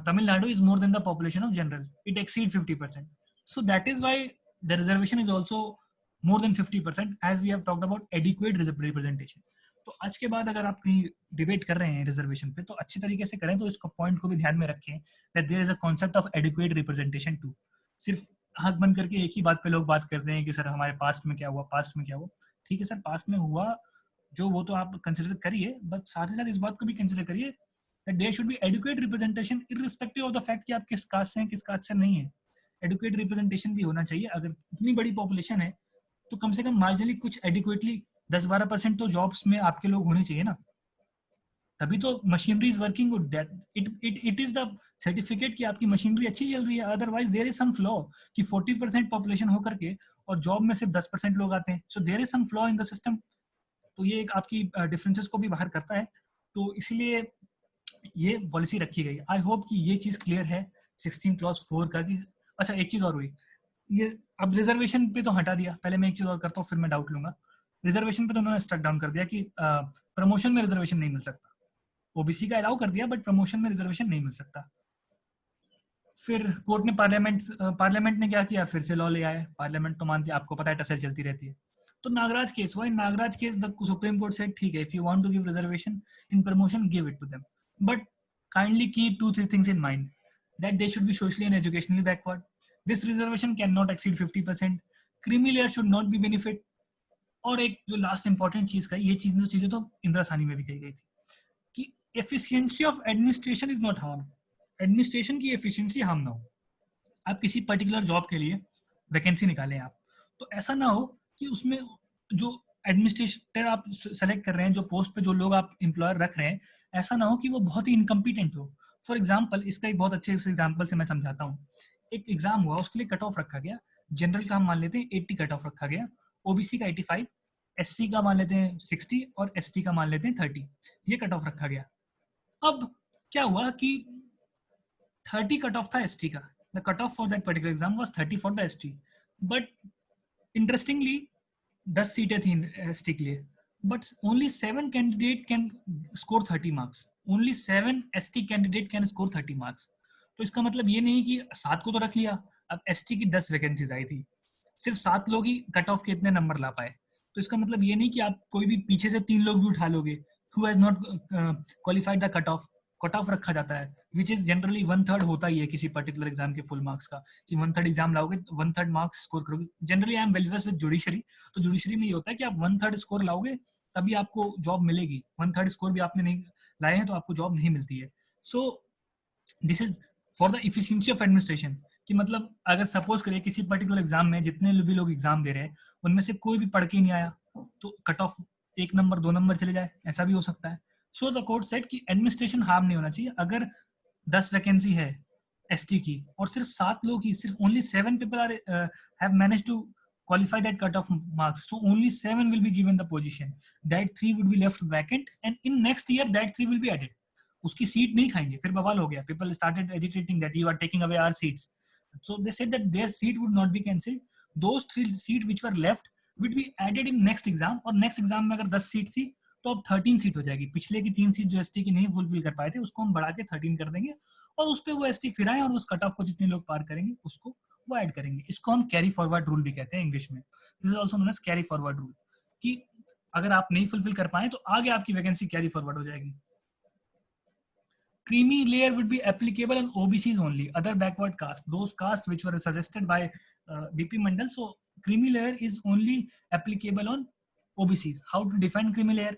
Tamil Nadu is more than the population of general. It exceeds 50%. So that is why the reservation is also more than 50%, as we have talked about adequate representation. तो आज के बाद अगर आप कहीं debate कर रहे हैं रिजर्वेशन पे तो अच्छी तरीके से करें, तो इस पॉइंट को भी ध्यान में रखें that there is a concept of adequate representation too. सिर्फ हाथ बंद करके एक ही बात पे लोग बात करते हैं कि सर हमारे पास्ट में क्या हुआ, पास्ट में क्या हुआ. ठीक है सर, पास्ट में हुआ जो वो तो आप कंसिडर करिए, बट साथ ही साथ इस बात को भी कंसिडर करिए that there should be adequate representation irrespective of the fact कि आप किस कास्ट से हैं, किस कास्ट से नहीं है. adequate representation भी होना चाहिए. अगर इतनी बड़ी पॉपुलेशन है तो कम से कम मार्जिनली कुछ adequately 10-12% तो जॉब्स में आपके लोग होने चाहिए ना, तभी तो machinery is working good. That it is the certificate कि आपकी मशीनरी अच्छी चल रही है. Otherwise there is some flaw कि 40% पॉपुलेशन होकर के और जॉब में सिर्फ 10% लोग आते हैं. So there is some flaw in the system. तो ये एक आपकी डिफरेंसेस को भी बाहर करता है. तो इसलिए ये पॉलिसी रखी गई. आई होप कि ये चीज क्लियर है 16 क्लॉज 4 का. कि अच्छा एक चीज और हुई, ये अब रिजर्वेशन पे तो हटा दिया. पहले मैं एक चीज और करता हूँ फिर मैं डाउट लूंगा. रिजर्वेशन पे तो उन्होंने स्ट्रक डाउन कर दिया कि प्रमोशन में रिजर्वेशन नहीं मिल सकता. OBC का अलाउ कर दिया बट प्रमोशन में रिजर्वेशन नहीं मिल सकता. फिर कोर्ट ने पार्लियामेंट ने क्या किया, फिर से लॉ ले आए. पार्लियामेंट तो मानती है, आपको पता है टसल चलती रहती है. तो नागराज केस हुआ. In Nagaraj case the supreme court said ठीक है, if you want to give reservation in promotion give it to them, but kindly keep 2-3 things in mind that they should be socially and educationally backward. This reservation cannot exceed 50%. Creamy layer should not be benefit. और एक जो last important चीज का, ये चीजें तो इंदिरासानी में भी कही गई थी कि efficiency of administration is not harm. Administration की एफिशिएंसी हार्म ना हो. आप किसी पर्टिकुलर जॉब के लिए वैकेंसी निकालें आप, तो ऐसा ना हो कि उसमें जो एडमिनिस्ट्रेटर आप सेलेक्ट कर रहे हैं, जो पोस्ट पे जो लोग आप एम्प्लॉयर रख रहे हैं, ऐसा ना हो कि वो बहुत ही इनकम्पिटेंट हो. फॉर एग्जाम्पल, इसका एक बहुत अच्छे एग्जाम्पल से मैं समझाता हूँ. एक एग्जाम हुआ, उसके लिए कट ऑफ रखा गया. जनरल का हम मान लेते हैं 80 कट ऑफ रखा गया, OBC का 85, SC का मान लेते हैं 60 और ST का मान लेते हैं 30. ये कट ऑफ रखा गया. अब क्या हुआ कि 30 कट ऑफ था ST का. The cut off for that particular exam was 30 for the ST. But interestingly 10 सीटें थी ST के लिए, but only 7 candidate can score 30 marks. Only 7 ST candidate can score 30 marks. तो इसका मतलब ये नहीं कि 7 को तो रख लिया, अब ST की 10 वैकेंसीज आई थी, सिर्फ 7 लोग ही कट ऑफ के इतने नंबर ला पाए. तो इसका मतलब ये नहीं कि आप कोई भी पीछे से 3 लोग भी उठा लोगे who has not qualified the cut off. Cut off रखा जाता है, विच इज जनरली 1/3 होता ही है किसी पर्टिकुलर एग्जाम के फुल मार्क्स का, कि 1/3 एग्जाम लाओगे, 1/3 मार्क्स स्कोर करोगे। Generally I am well with judiciary, तो जुडिशरी में ये होता है कि आप 1/3 स्कोर लाओगे तभी आपको जॉब मिलेगी, 1/3 स्कोर भी आपने नहीं लाए हैं तो आपको जॉब नहीं मिलती है। सो this is for the efficiency of administration, कि मतलब अगर सपोज करिए किसी पर्टिकुलर एग्जाम में जितने भी लोग एग्जाम दे रहे हैं उनमें से कोई भी पढ़ के नहीं आया, तो कट ऑफ 1 नंबर 2 नंबर चले जाए, ऐसा भी हो सकता है। सो द कोर्ट सेड कि एडमिनिस्ट्रेशन हार्म नहीं होना चाहिए। अगर 10 वैकेंसी है एसटी की और सिर्फ 7 लोग ही, सिर्फ only 7 people are have managed to qualify that cutoff marks, so only 7 will be given the position, that 3 would be left vacant and in next year that 3 will be added. उसकी seat नहीं खाएंगे, फिर बवाल हो गया, people started agitating that you are taking away our seats, so they said that their seat would not be cancelled, those 3 seat which were left would be added in next exam, और next exam में अगर 10 seat थी तो अब 13 seat हो जाएगी। पिछले की 3 सीट जो एसटी की नहीं फुलफिल कर पाए थे उसको हम बढ़ा के 13 कर देंगे और उस पर वो एसटी फिर आए और उस कट ऑफ को जितने लोग पार करेंगे उसको वो ऐड करेंगे। इसको हम कैरी फॉरवर्ड रूल भी कहते हैं इंग्लिश में। This is also known as carry forward rule, कि अगर आप नहीं फुलफिल कर पाए तो आगे आपकी वैकेंसी कैरी फॉरवर्ड हो जाएगी। Creamy layer would be applicable on OBCs only, other backward caste, those castes which were suggested by BP Mandal. So creamy layer is only applicable on OBCs. How to define creamy layer?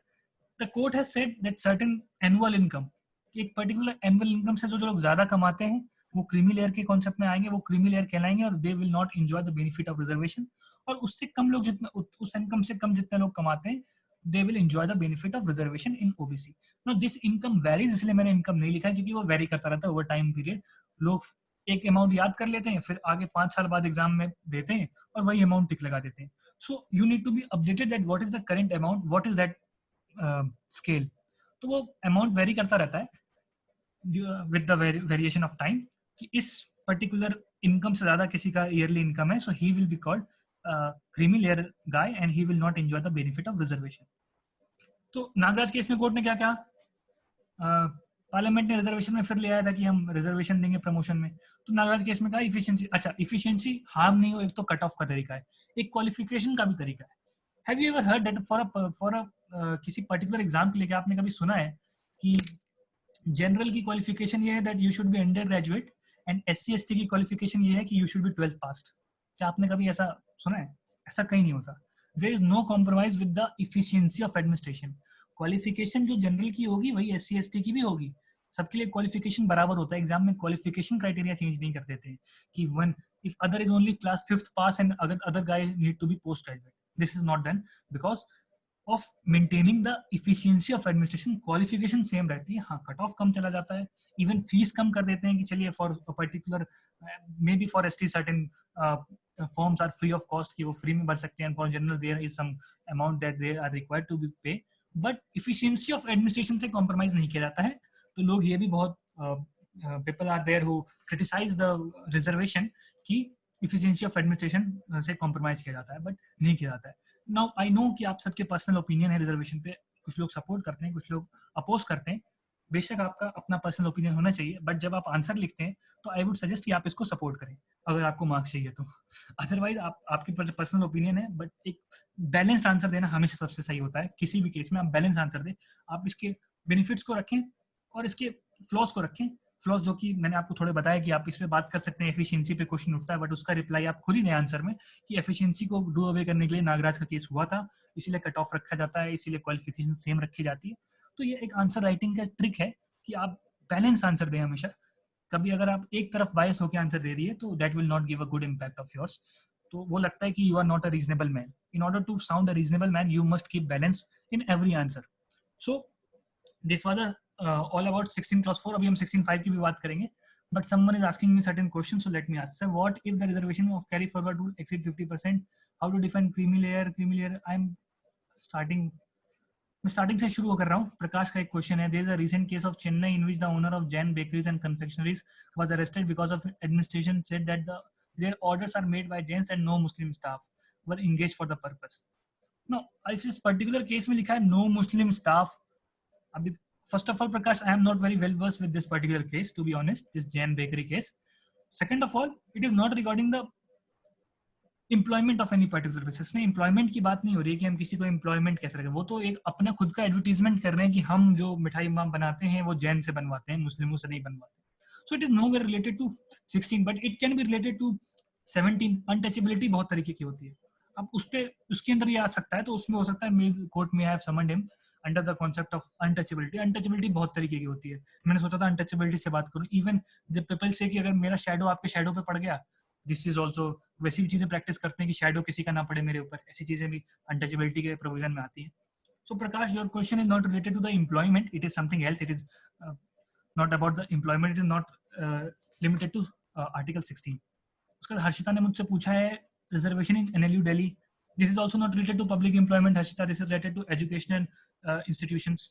The court has said that certain annual income, एक particular annual income से जो लोग ज्यादा कमाते हैं वो creamy layer के concept में आएंगे, वो क्रीमी लेयर कहलाएंगे और they will not enjoy the benefit of reservation. और उससे कम लोग जितना, उस इनकम से कम जितने लोग कमाते हैं they will enjoy the benefit of reservation in OBC. Now this income varies, इसलिए मैंने इनकम नहीं लिखा है क्योंकि वो वेरी करता रहता है ओवर टाइम पीरियड। लोग एक अमाउंट याद कर लेते हैं, फिर आगे 5 साल बाद एग्जाम में देते हैं और वही अमाउंट टिक लगा देते हैं। So you need to be updated that what is the current amount, what is that scale. तो वो अमाउंट वेरी करता रहता है with the variation of time, कि इस पर्टिकुलर इनकम से ज्यादा किसी का ईयरली इनकम है, so he will be called creamy layer guy and he will not enjoy the benefit of reservation. तो नागराज केस में कोर्ट ने क्या कहा, पार्लियामेंट ने रिजर्वेशन में फिर ले आया था कि हम रिजर्वेशन देंगे प्रमोशन में, तो नागराज केस में कहा इफिशिएंसी, अच्छा इफिशिएंसी हार्म नहीं हो, एक तो कट ऑफ का तरीका है, एक क्वालिफिकेशन का भी तरीका है। Have you ever heard that for a किसी पर्टिकुलर एग्जाम के लिए आपने कभी सुना है कि जनरल की क्वालिफिकेशन ये है that you should be under graduate and SC ST की क्वालिफिकेशन ये है कि you should be 12th past? क्या आपने कभी ऐसा सुना है? ऐसा कहीं नहीं होता। There is no compromise with the efficiency of administration. Qualification जो जनरल की होगी वही SC ST की भी होगी, सबके लिए क्वालिफिकेशन बराबर होता है। एग्जाम में क्वालिफिकेशन क्राइटेरिया चेंज नहीं कर देते कि one if other is only class 5th pass and other guy need to be post graduate, this is not done because of maintaining the efficiency of administration. Qualification same रहती है, हाँ cut off कम चला जाता है, even fees कम कर देते हैं कि चलिए for particular maybe for ST certain forms are free of cost, कि वो फ्री में भर सकते हैं, for general there is some amount that they are required to be pay, but efficiency of administration से कॉम्प्रोमाइज नहीं किया जाता है। तो लोग ये भी बहुत people are there who criticize the reservation कि इफिशिएंसी ऑफ एडमिनिस्ट्रेशन से कॉम्प्रोमाइज किया जाता है, बट नहीं किया जाता है। नाउ आई नो कि आप सबके पर्सनल ओपिनियन है रिजर्वेशन पे, कुछ लोग सपोर्ट करते हैं, कुछ लोग अपोज करते हैं, बेशक आपका अपना पर्सनल ओपिनियन होना चाहिए, बट जब आप आंसर लिखते हैं तो आई वुड सजेस्ट कि आप इसको सपोर्ट करें अगर आपको मार्क्स चाहिए तो। अदरवाइज आप आपकी पर्सनल ओपिनियन है, बट एक बैलेंस्ड आंसर देना हमेशा सबसे सही होता है। किसी भी केस में आप बैलेंस आंसर दें, आप इसके बेनिफिट्स को रखें और इसके फ्लॉज को रखें। फ्लॉज जो कि मैंने आपको थोड़े बताया कि आप इस पे बात कर सकते हैं, एफिशिएंसी पे क्वेश्चन उठता है, बट उसका रिप्लाई आप खुद ही दें आंसर में कि एफिशिएंसी को डू अवे करने के लिए नागराज का केस हुआ था, इसीलिए कट ऑफ रखा जाता है, इसीलिए क्वालिफिकेशन सेम रखी जाती है। तो ये एक आंसर राइटिंग का ट्रिक है कि आप बैलेंस आंसर दें हमेशा। कभी अगर आप एक तरफ बायस होकर आंसर दे दिए तो that will not give a good impact of yours. तो वो लगता है कि you are not a reasonable man. In order to sound a reasonable man you must keep balance in every answer. So this was all about 16+4। अभी हम 16.5 की भी बात करेंगे, but someone is asking me certain questions, so let me ask. Sir, what if the reservation of carry forward rule exceed 50%? How to define creamy layer? Creamy layer, मैं starting से शुरू कर रहा हूँ। प्रकाश का एक क्वेश्चन है, there is a recent case of Chennai in which the owner of Jain bakeries and confectioneries was arrested because of administration said that their orders are made by Jains and no Muslim staff were engaged for the purpose. No, इस particular case में लिखा है no Muslim staff. अभी first of all, Prakash, I am not very well versed with this particular case, to be honest, this Jain bakery case. Second of all, it is not regarding the employment of any particular basis में employment की बात नहीं हो रही है कि हम किसी को एम्प्लॉयमेंट कैसे रखें, वो तो एक अपना खुद का एडवर्टीजमेंट कर रहे हैं कि हम जो मिठाई बनाते हैं वो जैन से बनवाते हैं, मुस्लिमों से नहीं बनवाते. So it is nowhere related to 16, but it can be related to 17. Untouchability बहुत तरीके की होती है. अब उस पे उसके अंदर ये आ सकता है, तो उसमें हो सकता है कोर्ट में have summoned him under the concept of untouchability. Untouchability बहुत तरीके की होती है. मैंने सोचा था अनटचेबिलिटी से बात करूं. इवन द पीपल से कि अगर मेरा शैडो आपके शैडो पे पड़ गया, दिस इज ऑल्सो, वैसी भी चीजें प्रैक्टिस करते हैं कि शैडो किसी का ना पड़े मेरे ऊपर, ऐसी चीजें भी अनटचेबिलिटी के प्रोविजन में आती हैं. So Prakash, your question is not related to the employment. It is something else. It is not about the employment. It is not limited to Article 16. उसका हर्षिता ने मुझसे पूछा है reservation in NLU Delhi. This is also not related to public employment Harshita. This is related to educational institutions.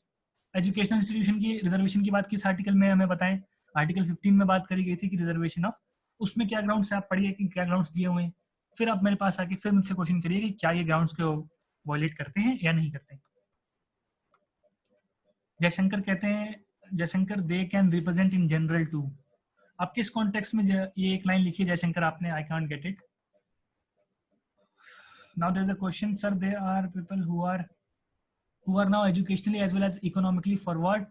Educational institution की reservation की बात किस article में हमें बताएं. आर्टिकल 15 में बात करी गई थी कि रिजर्वेशन ऑफ, उसमें क्या ग्राउंड्स से आप पढ़िए कि क्या ग्राउंड्स दिए हुए हैं. फिर आप मेरे पास आके फिर मुझसे क्वेश्चन करिए कि क्या ये ग्राउंड्स को वॉयलेट करते हैं या नहीं करते हैं. जयशंकर कहते हैं, Jaishankar they can represent in general too. आप किस कॉन्टेक्स्ट में ये एक लाइन लिखी जयशंकर आपने, I can't get it. Now there is a question, sir there are people who are now educationally as well as economically forward,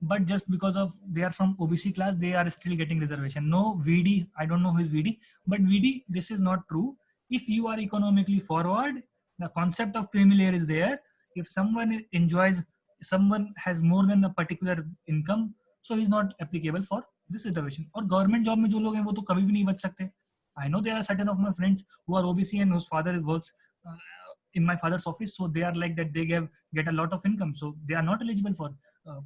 but just because of they are from OBC class they are still getting reservation. No, VD, I don't know who is VD, but VD, this is not true. If you are economically forward, the concept of creamy layer is there. If someone enjoys, someone has more than a particular income, so he is not applicable for this reservation. और government job में जो लोग हैं वो तो कभी भी नहीं बच सकते. I know there are certain of my friends who are OBC and whose father works in my father's office, so they are like that, they get a lot of income, so they are not eligible for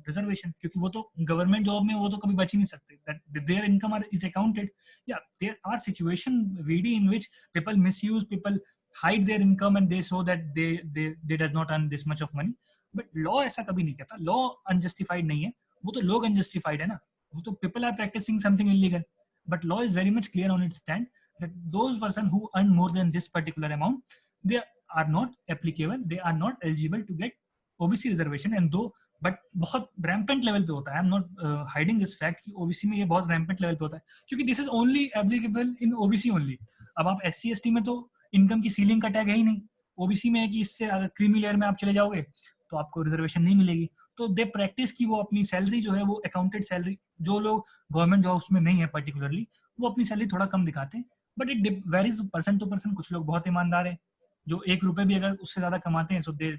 reservation, क्योंकि वो तो government job में वो तो कभी बच ही नहीं सकते. that their income is accounted. Yeah, there are situation VD in which people misuse, people hide their income and they show that they does not earn this much of money, but law ऐसा कभी नहीं कहता. law unjustified नहीं है, वो तो लोग unjustified है ना, वो तो people are practicing something illegal, but law is very much clear on its stand that those person who earn more than this particular amount, they are not applicable, they are not eligible to get OBC reservation. And though but बहुत rampant level पे होता है, I am not hiding this fact कि OBC में ये बहुत rampant level पे होता है, क्योंकि this is only applicable in OBC only. अब आप एससी एसटी में तो इनकम की सीलिंग का टैग है ही नहीं. ओबीसी में है कि इससे अगर क्रीमी लेयर में आप चले जाओगे तो आपको रिजर्वेशन नहीं मिलेगी. तो दे प्रैक्टिस की वो अपनी सैलरी जो है वो अकाउंटेड सैलरी, जो लोग गवर्नमेंट जॉब्स में नहीं है पर्टिकुलरली, वो अपनी सैलरी थोड़ा कम दिखाते हैं. But it varies person to person. कुछ लोग बहुत ईमानदार है जो 1 रुपए भी अगर उससे ज्यादा कमाते हैं, सो दे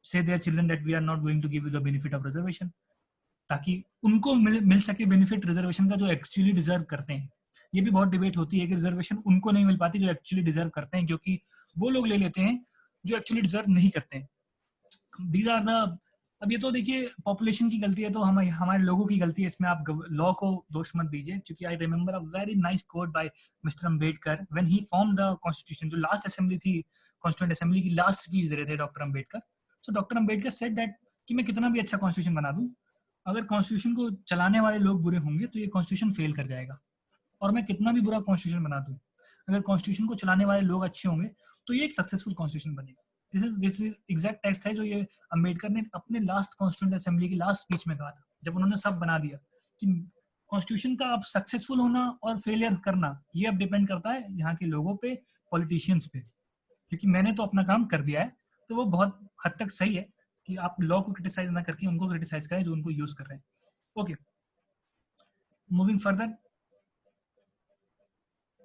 say their children that we are not going to give you the benefit of reservation, ताकि उनको मिल सके बेनिफिट रिजर्वेशन का जो एक्चुअली डिजर्व करते हैं. ये भी बहुत डिबेट होती है कि रिजर्वेशन उनको नहीं मिल पाती जो एक्चुअली डिजर्व करते हैं, क्योंकि वो लोग ले लेते हैं जो एक्चुअली डिजर्व नहीं करते हैं. दीज आर द, अब ये तो देखिए पॉपुलेशन की गलती है, तो हमारे लोगों की गलती है, इसमें आप लॉ को दोष मत दीजिए. क्योंकि I remember a very nice quote by mister Ambedkar when he form the constitution. जो लास्ट असेंबली थी, कॉन्स्टिट्यूंट असेंबली की लास्ट स्पीच दे रहे थे doctor Ambedkar. So doctor Ambedkar said that कि मैं कितना भी अच्छा कॉन्स्टिट्यूशन बना दूं, अगर कॉन्स्टिट्यूशन को चलाने वाले लोग बुरे होंगे तो ये कॉन्स्टिट्यूशन फेल कर जाएगा. और मैं कितना भी बुरा कॉन्स्टिट्यूशन बना दूं, अगर कॉन्स्टिट्यूशन को चलाने वाले लोग अच्छे होंगे तो ये एक सक्सेसफुल कॉन्स्टिट्यूशन बनेगा. दिस इज एग्जैक्ट टेक्स्ट है जो ये अम्बेडकर ने अपने लास्ट कॉन्स्टिट्यूंट असेंबली की लास्ट स्पीच में कहा था, जब उन्होंने सब बना दिया कि कॉन्स्टिट्यूशन का अब सक्सेसफुल होना और फेलियर करना ये अब डिपेंड करता है यहाँ के लोगों पे, पॉलिटिशियंस पे, क्योंकि मैंने तो अपना काम कर दिया है. तो वो बहुत हद तक सही है कि आप लॉ को क्रिटिसाइज ना करके उनको क्रिटिसाइज करें जो उनको यूज कर रहे हैं. Okay, moving further.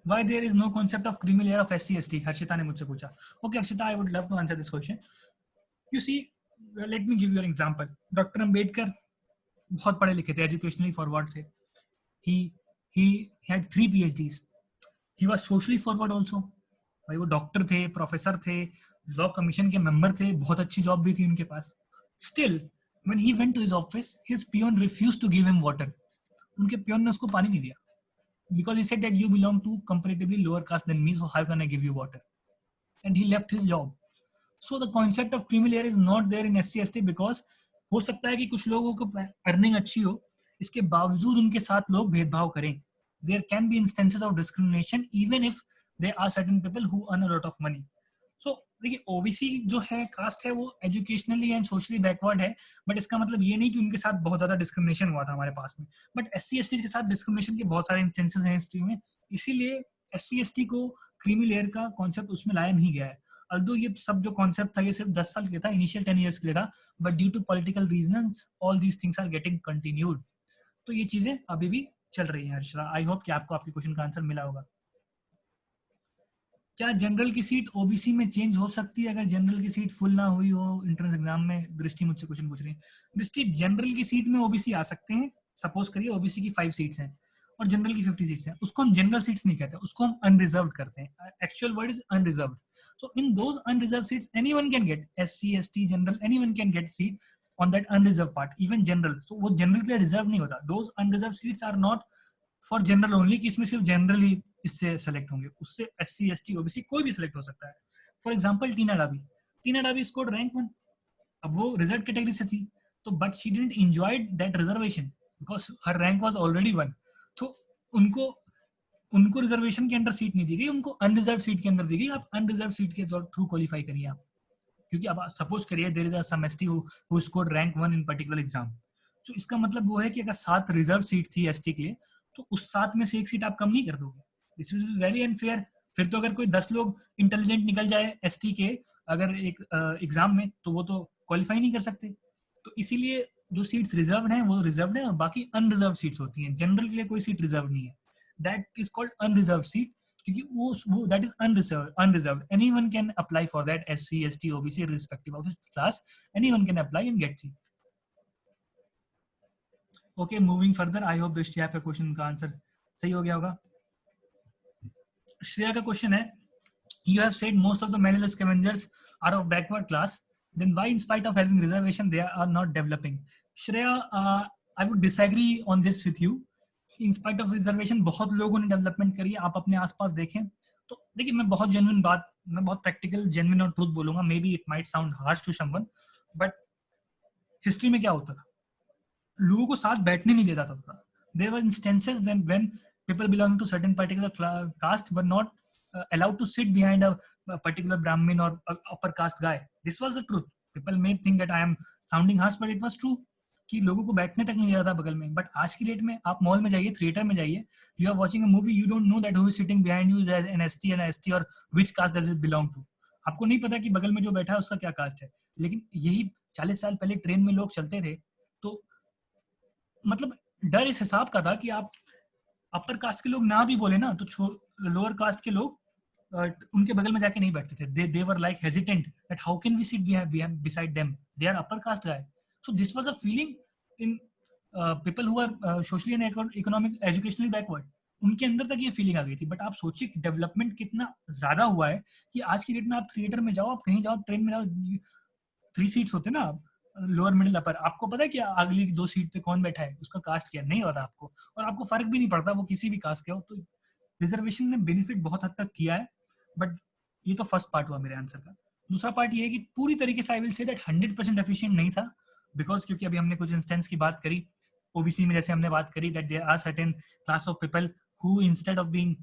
Why there is no concept of creamy layer of SC ST? Harshita ने मुझसे पूछा. Okay, Harshita, I would love to answer this question. You see, let me give you an example. Doctor Ambedkar बहुत पढ़े लिखे थे, educationally forward थे. he had 3 PhDs. He was socially forward also. भाई वो डॉक्टर थे, प्रोफेसर थे, लॉ कमीशन के मेंबर थे, बहुत अच्छी जॉब भी थी उनके पास. Still, when he went to his office, his peon refused to give him water. उनके peon ने उसको पानी नहीं दिया. Because he said that you belong to comparatively lower caste than me, so how can I give you water? And he left his job. So the concept of creamy layer is not there in SC ST because हो सकता है कि कुछ लोगों को earning अच्छी हो, इसके बावजूद उनके साथ लोग भेदभाव करें. There can be instances of discrimination even if there are certain people who earn a lot of money. So देखिए ओबीसी जो है कास्ट है वो एजुकेशनली एंड सोशली बैकवर्ड है, बट इसका मतलब ये नहीं कि उनके साथ बहुत ज्यादा डिस्क्रिमिनेशन हुआ था हमारे पास में. बट एससी एसटी के साथ डिस्क्रिमिनेशन के बहुत सारे इंस्टेंसेस हैं हिस्ट्री में. इसीलिए एससी एसटी को क्रीमी लेयर का कॉन्सेप्ट उसमें लाया नहीं गया है। अल्दो ये सब जो कॉन्सेप्ट था ये सिर्फ 10 साल के लिए था, इनिशियल 10 ईयर्स के लिए था, but due to political reasons all these things are getting continued. तो ये चीजें अभी भी चल रही हैं हर्षरा। आई होप कि आपको आपके क्वेश्चन का आंसर मिला होगा। क्या जनरल की सीट ओबीसी में चेंज हो सकती है अगर जनरल की सीट फुल ना हुई हो एंट्रेंस एग्जाम में? दृष्टि मुझसे क्वेश्चन पूछ रही है। दृष्टि, जनरल की सीट में ओबीसी आ सकते हैं। सपोज करिए ओबीसी की 5 सीट्स हैं और जनरल की 50 सीट्स हैं, उसको हम जनरल सीट्स नहीं कहते, उसको हम अनरिजर्व करते हैं। Actual word is unreserve. So in those unreserve seats anyone can get, SC ST general, anyone can get seat on that unreserve part, even general. सो वो जनरल के लिए रिजर्व नहीं होता। Those unreserve seats are not for general only, कि इसमें सिर्फ general ही इससे सेलेक्ट होंगे, उससे एससी एसटी ओबीसी कोई भी सिलेक्ट हो सकता है। For example Tina Dabi, Tina Dabi scored rank 1। अब वो रिजर्व कैटेगरी से थी, तो but she didn't enjoy that reservation because her rank was already 1। तो उनको उनको रिजर्वेशन के अंदर सीट नहीं दी गई, उनको अनरिजर्व सीट के अंदर दी गई। आप अनरिजर्व सीट के थ्रू क्वालिफाई करिए आप, क्योंकि अब सपोज करिए there is a some ST who scored rank 1 in particular exam. तो इसका मतलब वो है कि अगर 7 रिजर्व सीट थी एसटी के लिए, तो उस 7 में से एक सीट आप कम नहीं कर दोगे। This is very unfair. फिर तो अगर कोई 10 लोग इंटेलिजेंट निकल जाए एसटी के अगर एक एग्जाम में, तो वो तो क्वालिफाई नहीं कर सकते। तो इसीलिए जो सीट्स रिजर्व हैं वो रिजर्व है, और बाकी अनरिजर्व सीट्स होती हैं। जनरल के लिए कोई सीट रिजर्व नहीं है, that is called unreserve seat, क्योंकि वो that is unreserve anyone can apply for that, SC ST OBC respective of class, anyone can apply and get seat. Okay, moving further. I hope Drishti आपका question का answer सही हो गया होगा। श्रेया का question है, you have said most of the male scavengers are of backward class, then why in spite of having reservation they are not developing? Shreya, I would disagree on this with you. In spite of reservation बहुत लोगों ने development करी है। आप अपने आसपास देखें तो देखिए, मैं बहुत जेन्युइन बात, मैं बहुत प्रैक्टिकल जेन्युइन और ट्रूथ बोलूंगा। Maybe it might sound harsh to someone, but history में क्या होता था, लोगों को साथ बैठने नहीं देता था। There were instances when people belonging to certain particular caste were not allowed to sit behind a particular Brahmin or upper caste guy. This was the truth. People may think that I am sounding harsh, but it was true. कि लोगों को बैठने तक नहीं दिया था बगल में। बट आज की डेट में आप मॉल में जाइए, थिएटर में जाइए, you are watching a movie, you don't know that who is sitting behind you as an ST and ST और which caste does it belong to. आपको नहीं पता कि बगल में जो बैठा है उसका क्या कास्ट है। लेकिन यही 40 साल पहले ट्रेन में लोग चलते थे, तो मतलब डर इस हिसाब का था कि आप अपर कास्ट के लोग ना भी बोले ना, तो लोअर कास्ट के लोग उनके बगल में जाके नहीं बैठते थे। they were like hesitant that how can we sit beside them, they are upper caste guy. So this was a feeling in people who are socially and economic educationally backward. उनके अंदर तक ये फीलिंग आ गई थी। But आप सोचिए development कितना ज्यादा हुआ है कि आज की डेट में आप थिएटर में जाओ, आप कहीं जाओ, ट्रेन में जाओ, 3 सीट्स होते ना, लोअर मिडिल अपर, आपको पता है कि अगली 2 सीट पे कौन बैठा है, उसका कास्ट क्या नहीं पता आपको, और आपको फर्क भी नहीं पड़ता वो किसी भी कास्ट के हो। तो रिजर्वेशन ने बेनिफिट बहुत हद तक किया है। बट ये तो फर्स्ट पार्ट हुआ मेरे आंसर का। दूसरा पार्ट ये है कि पूरी तरीके से I will say that 100% efficient नहीं था, बिकॉज क्योंकि अभी हमने कुछ इंस्टेंस की बात करी ओबीसी में, जैसे हमने बात करी that there are certain class of people who instead of being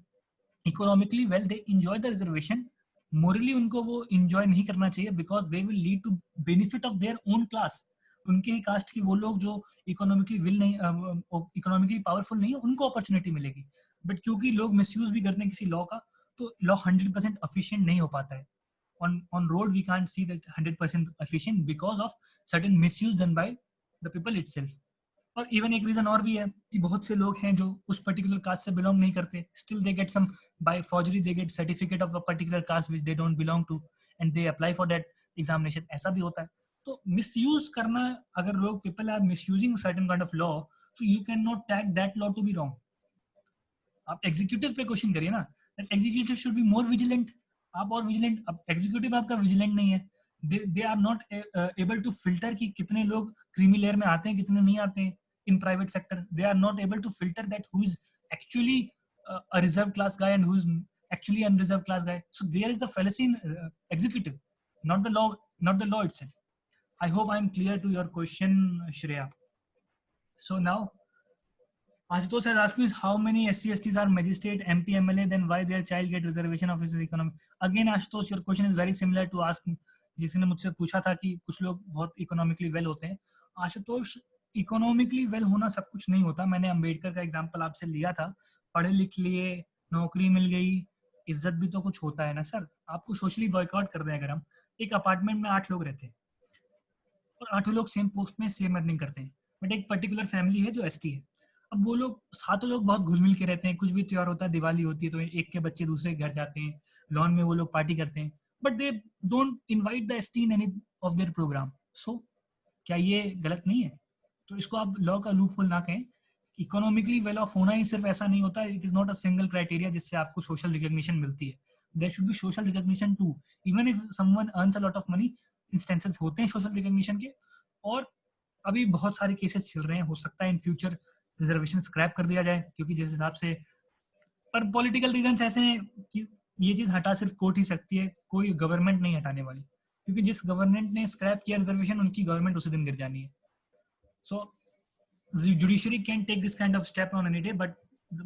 economically well they enjoy the reservation. Morally उनको वो एंजॉय नहीं करना चाहिए, because they will lead to benefit of their own class. उनके ही कास्ट की वो लोग जो इकोनॉमिकली विल नहीं, इकोनॉमिकली पावरफुल नहीं है, उनको अपॉर्चुनिटी मिलेगी। बट क्योंकि लोग मिसयूज भी करते हैं किसी लॉ का, तो लॉ 100% efficient नहीं हो पाता है। on road we can't see that 100% efficient because of certain misuse done by the people itself. और इवन एक रीजन और भी है कि बहुत से लोग हैं जो उस पर्टिकुलर कास्ट से बिलोंग नहीं करते, still they get some by forgery they get certificate of a particular caste which they don't belong to and they apply for that examination. ऐसा भी होता है। तो मिसयूज करना, अगर लोग people are misusing certain kind of law, so you can not tag that law to be wrong. आप executive पे क्वेश्चन करिए ना, that executive should be more vigilant. आप और विजिलेंट, अब एग्जीक्यूटिव आपका विजिलेंट नहीं है, they are not able to filter कि कितने लोग क्रीमी लेयर में आते हैं, कितने नहीं आते हैं in private sector. They are not able to filter that who is actually a reserved class guy and who is actually unreserved class guy. So there is the fallacy in executive, not the law, not the law itself. I hope I am clear to your question, Shreya. So now Ashutosh has asked me how many SC STs are magistrate, MP, MLA, then why their child get reservation of his economy. Again, Ashutosh, your question is very similar to ask जिसने मुझसे पूछा था कि कुछ लोग बहुत economically well होते हैं। आशुतोष, इकोनॉमिकली वेल होना सब कुछ नहीं होता। मैंने अंबेडकर का एग्जांपल आपसे लिया था, पढ़े लिख लिए, नौकरी मिल गई, इज्जत भी तो कुछ होता है ना सर। आपको सोशली बॉयकॉट कर दें अगर हम, एक अपार्टमेंट में 8 लोग रहते हैं और 8 लोग सेम पोस्ट में सेम अर्निंग करते हैं, बट एक पर्टिकुलर फैमिली है जो एसटी है। अब वो लोग 7 लोग बहुत घुल मिल के रहते हैं, कुछ भी त्योहार होता है, दिवाली होती है तो एक के बच्चे दूसरे के घर जाते हैं, लॉन में वो लोग पार्टी करते हैं, but they don't invite the ST in any of their program. So क्या ये गलत नहीं है? तो इसको आप लॉ का लूप होल ना कहें। इकोनॉमिकली वेल ऑफ होना ही सिर्फ ऐसा नहीं होता, it is not a single criteria जिससे आपको सोशल रिकॉग्निशन मिलती है। There should be social recognition too, even if someone earns a lot of money. Instances होते हैं सोशल रिकॉग्निशन के, और अभी बहुत सारे केसेस चल रहे हैं। हो सकता है इन फ्यूचर रिजर्वेशन स्क्रैप कर दिया जाए, क्योंकि जिस हिसाब से, पर पॉलिटिकल रीजंस ऐसे हैं कि ये चीज हटा सिर्फ कोर्ट ही सकती है, कोई गवर्नमेंट नहीं हटाने वाली, क्योंकि जिस गवर्नमेंट ने स्क्रैप किया रिजर्वेशन, उनकी गवर्नमेंट उसी दिन गिर जानी है। सो judiciary can take this kind of step on any day, but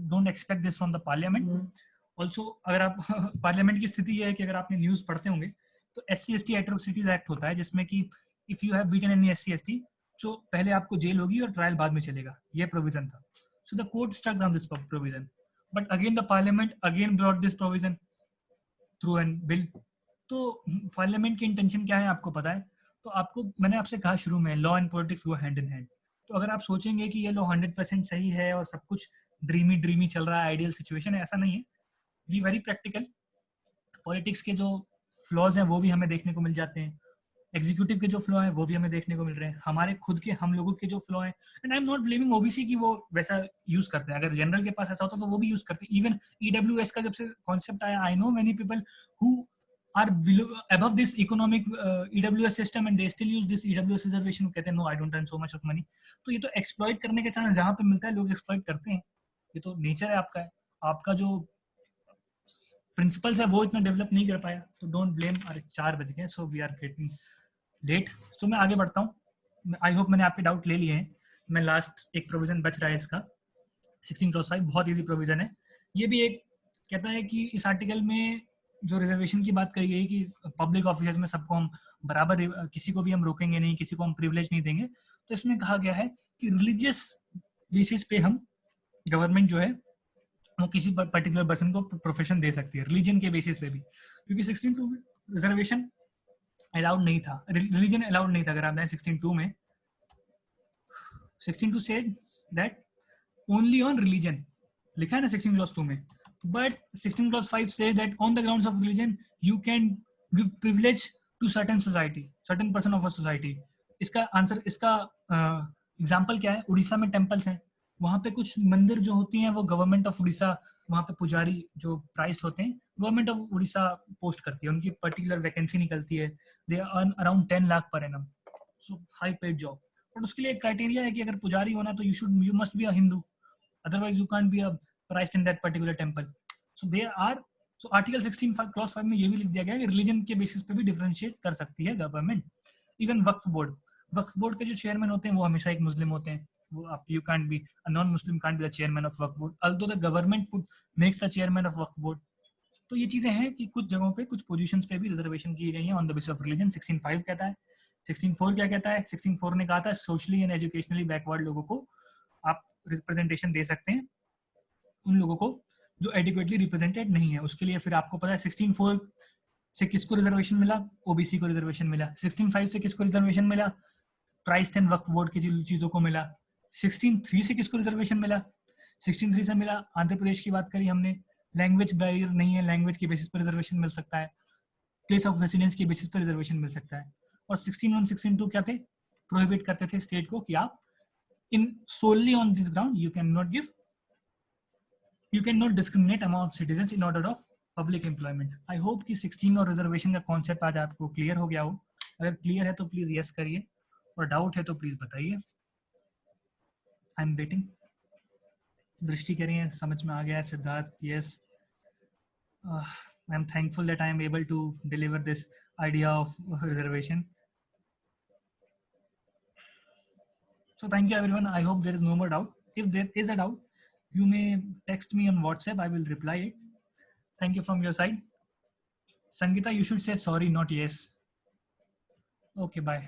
don't expect this from the parliament. Also अगर आप पार्लियामेंट की स्थिति ये है कि अगर आपने न्यूज़ पढ़ते होंगे तो SC/ST एट्रोसिटीज एक्ट होता है, जिसमें कि if you have beaten any SC/ST, तो पहले आपको जेल होगी और ट्रायल बाद में चलेगा, ये प्रोविजन था। So the court stuck down this provision, but again the parliament again brought this provision through an bill. तो पार्लियामेंट की इंटेंशन क्या है आपको पता है? तो आपको मैंने आपसे कहा शुरू में, law and politics go hand in hand. तो अगर आप सोचेंगे कि ये लॉ 100% सही है और सब कुछ ड्रीमी ड्रीमी चल रहा है, आइडियल सिचुएशन है, ऐसा नहीं है। We very practical. पॉलिटिक्स के जो फ्लॉज हैं वो भी हमें देखने को मिल जाते हैं, एग्जीक्यूटिव के जो फ्लॉ हैं वो भी हमें देखने को मिल रहे हैं, हमारे खुद के हम लोगों के जो फ्लॉ हैं। And I am not blaming OBC की वो वैसा यूज करते हैं, अगर जनरल के पास ऐसा होता तो वो भी यूज करते हैं। इवन ईडब्ल्यूएस का जब से कॉन्सेप्ट आया, I know many people who are below above this economic EWS system and they still use this EWS reservation, कहते हैं no I don't earn so much of money। तो ये तो एक्सप्लॉइट करने के चांस जहां पे मिलता है लोग एक्सप्लॉइट करते हैं, ये तो नेचर है आपका। है आपका जो प्रिंसिपल्स है वो इतना डेवलप नहीं कर पाया, तो डोंट ब्लेम। अरे 4 बज गए, so we are getting late. तो मैं आगे बढ़ता हूँ। आई होप मैंने आपके डाउट ले लिए हैं। मैं लास्ट एक प्रोविजन बच रहा है इसका, 16 + 5, बहुत इजी प्रोविजन है। ये भी एक कहता है कि इस आर्टिकल में जो रिजर्वेशन की बात करी गई कि पब्लिक ऑफिसर्स में सबको हम बराबर, किसी को भी हम रोकेंगे नहीं, किसी को हम प्रिविलेज नहीं देंगे। तो इसमें कहा गया है कि रिलीजियस बेसिस पे हम गवर्नमेंट जो है वो किसी पर्टिकुलर पर्सन को प्रोफेशन दे सकती है, रिलीजन के बेसिस पे भी, क्योंकि 16(2) में रिजर्वेशन अलाउड नहीं था, रिलीजन अलाउड नहीं था। अगर आप 16(2) में 16(2) said that only on religion लिखा है ना 16 + 2 में, but 16 + 5 say that on the grounds of religion you can give privilege to certain society, certain person of a society। इसका आंसर, इसका एग्जाम्पल क्या है? उड़ीसा में टेम्पल्स हैं, वहाँ पे कुछ मंदिर जो होती हैं वो गवर्नमेंट ऑफ उड़ीसा, वहाँ पे पुजारी जो प्राइस होते हैं गवर्नमेंट ऑफ उड़ीसा पोस्ट करती है, उनकी पर्टिकुलर वैकेंसी निकलती है, they earn around 10 lakh per annum, so high paid job. But उसके लिए एक क्राइटेरिया है कि अगर पुजारी होना तो you must be a Hindu, otherwise you can't be a priced in that particular temple। so there are, so article 16 + 5 में ये भी लिख दिया गया है कि रिलीजन के बेसिस पे भी डिफरेंशिएट कर सकती है गवर्नमेंट। इवन वक्फ बोर्ड के जो चेयरमैन होते हैं वो हमेशा एक मुस्लिम होते हैं, वो आप, you can't be a non Muslim can't be the chairman of Waqf board, although the government makes the chairman of Waqf board. तो ये चीजें हैं कि कुछ जगहों पे कुछ पोजीशंस पे भी रिजर्वेशन की गई है on the basis of religion. 16(5) कहता है। 16(4) क्या कहता है? 16(4) ने कहा था सोशली एंड एजुकेशनली बैकवर्ड लोगों को आप रिप्रेजेंटेशन दे सकते हैं, उन लोगों को जो एडिक्वेटली रिप्रेजेंटेड नहीं है। उसके लिए फिर आपको पता है 16(4) से किसको रिजर्वेशन मिला? ओबीसी को रिजर्वेशन मिला। 16(5) से किसको रिजर्वेशन मिला? प्राइस एंड वक्फ बोर्ड की चीजों को मिला। 16(3) से किसको रिजर्वेशन मिला? 16(3) से मिला, आंध्र प्रदेश की बात करी हमने, लैंग्वेज बैरियर नहीं है, लैंग्वेज के बेसिस पर रिजर्वेशन मिल सकता है, प्लेस ऑफ रेसिडेंस के बेसिस पर रिजर्वेशन मिल सकता है। और 16(1) 16(2) क्या थे? प्रोहिबिट करते थे स्टेट को कि आप in solely on this ground you cannot discriminate among citizens in order of public employment। I hope कि 16 और रिजर्वेशन का कॉन्सेप्ट आज आपको क्लियर हो गया हो। अगर क्लियर है तो प्लीज यस करिए, और डाउट है तो प्लीज बताइए। I am waiting. दृष्टि कह रही है समझ में आ गया है। Siddharth yes. I am thankful that I am able to deliver this idea of reservation. So thank you everyone. I hope there is no more doubt. If there is a doubt, you may text me on WhatsApp. I will reply it. Thank you from your side. Sangeeta, you should say sorry, not yes. Okay, bye.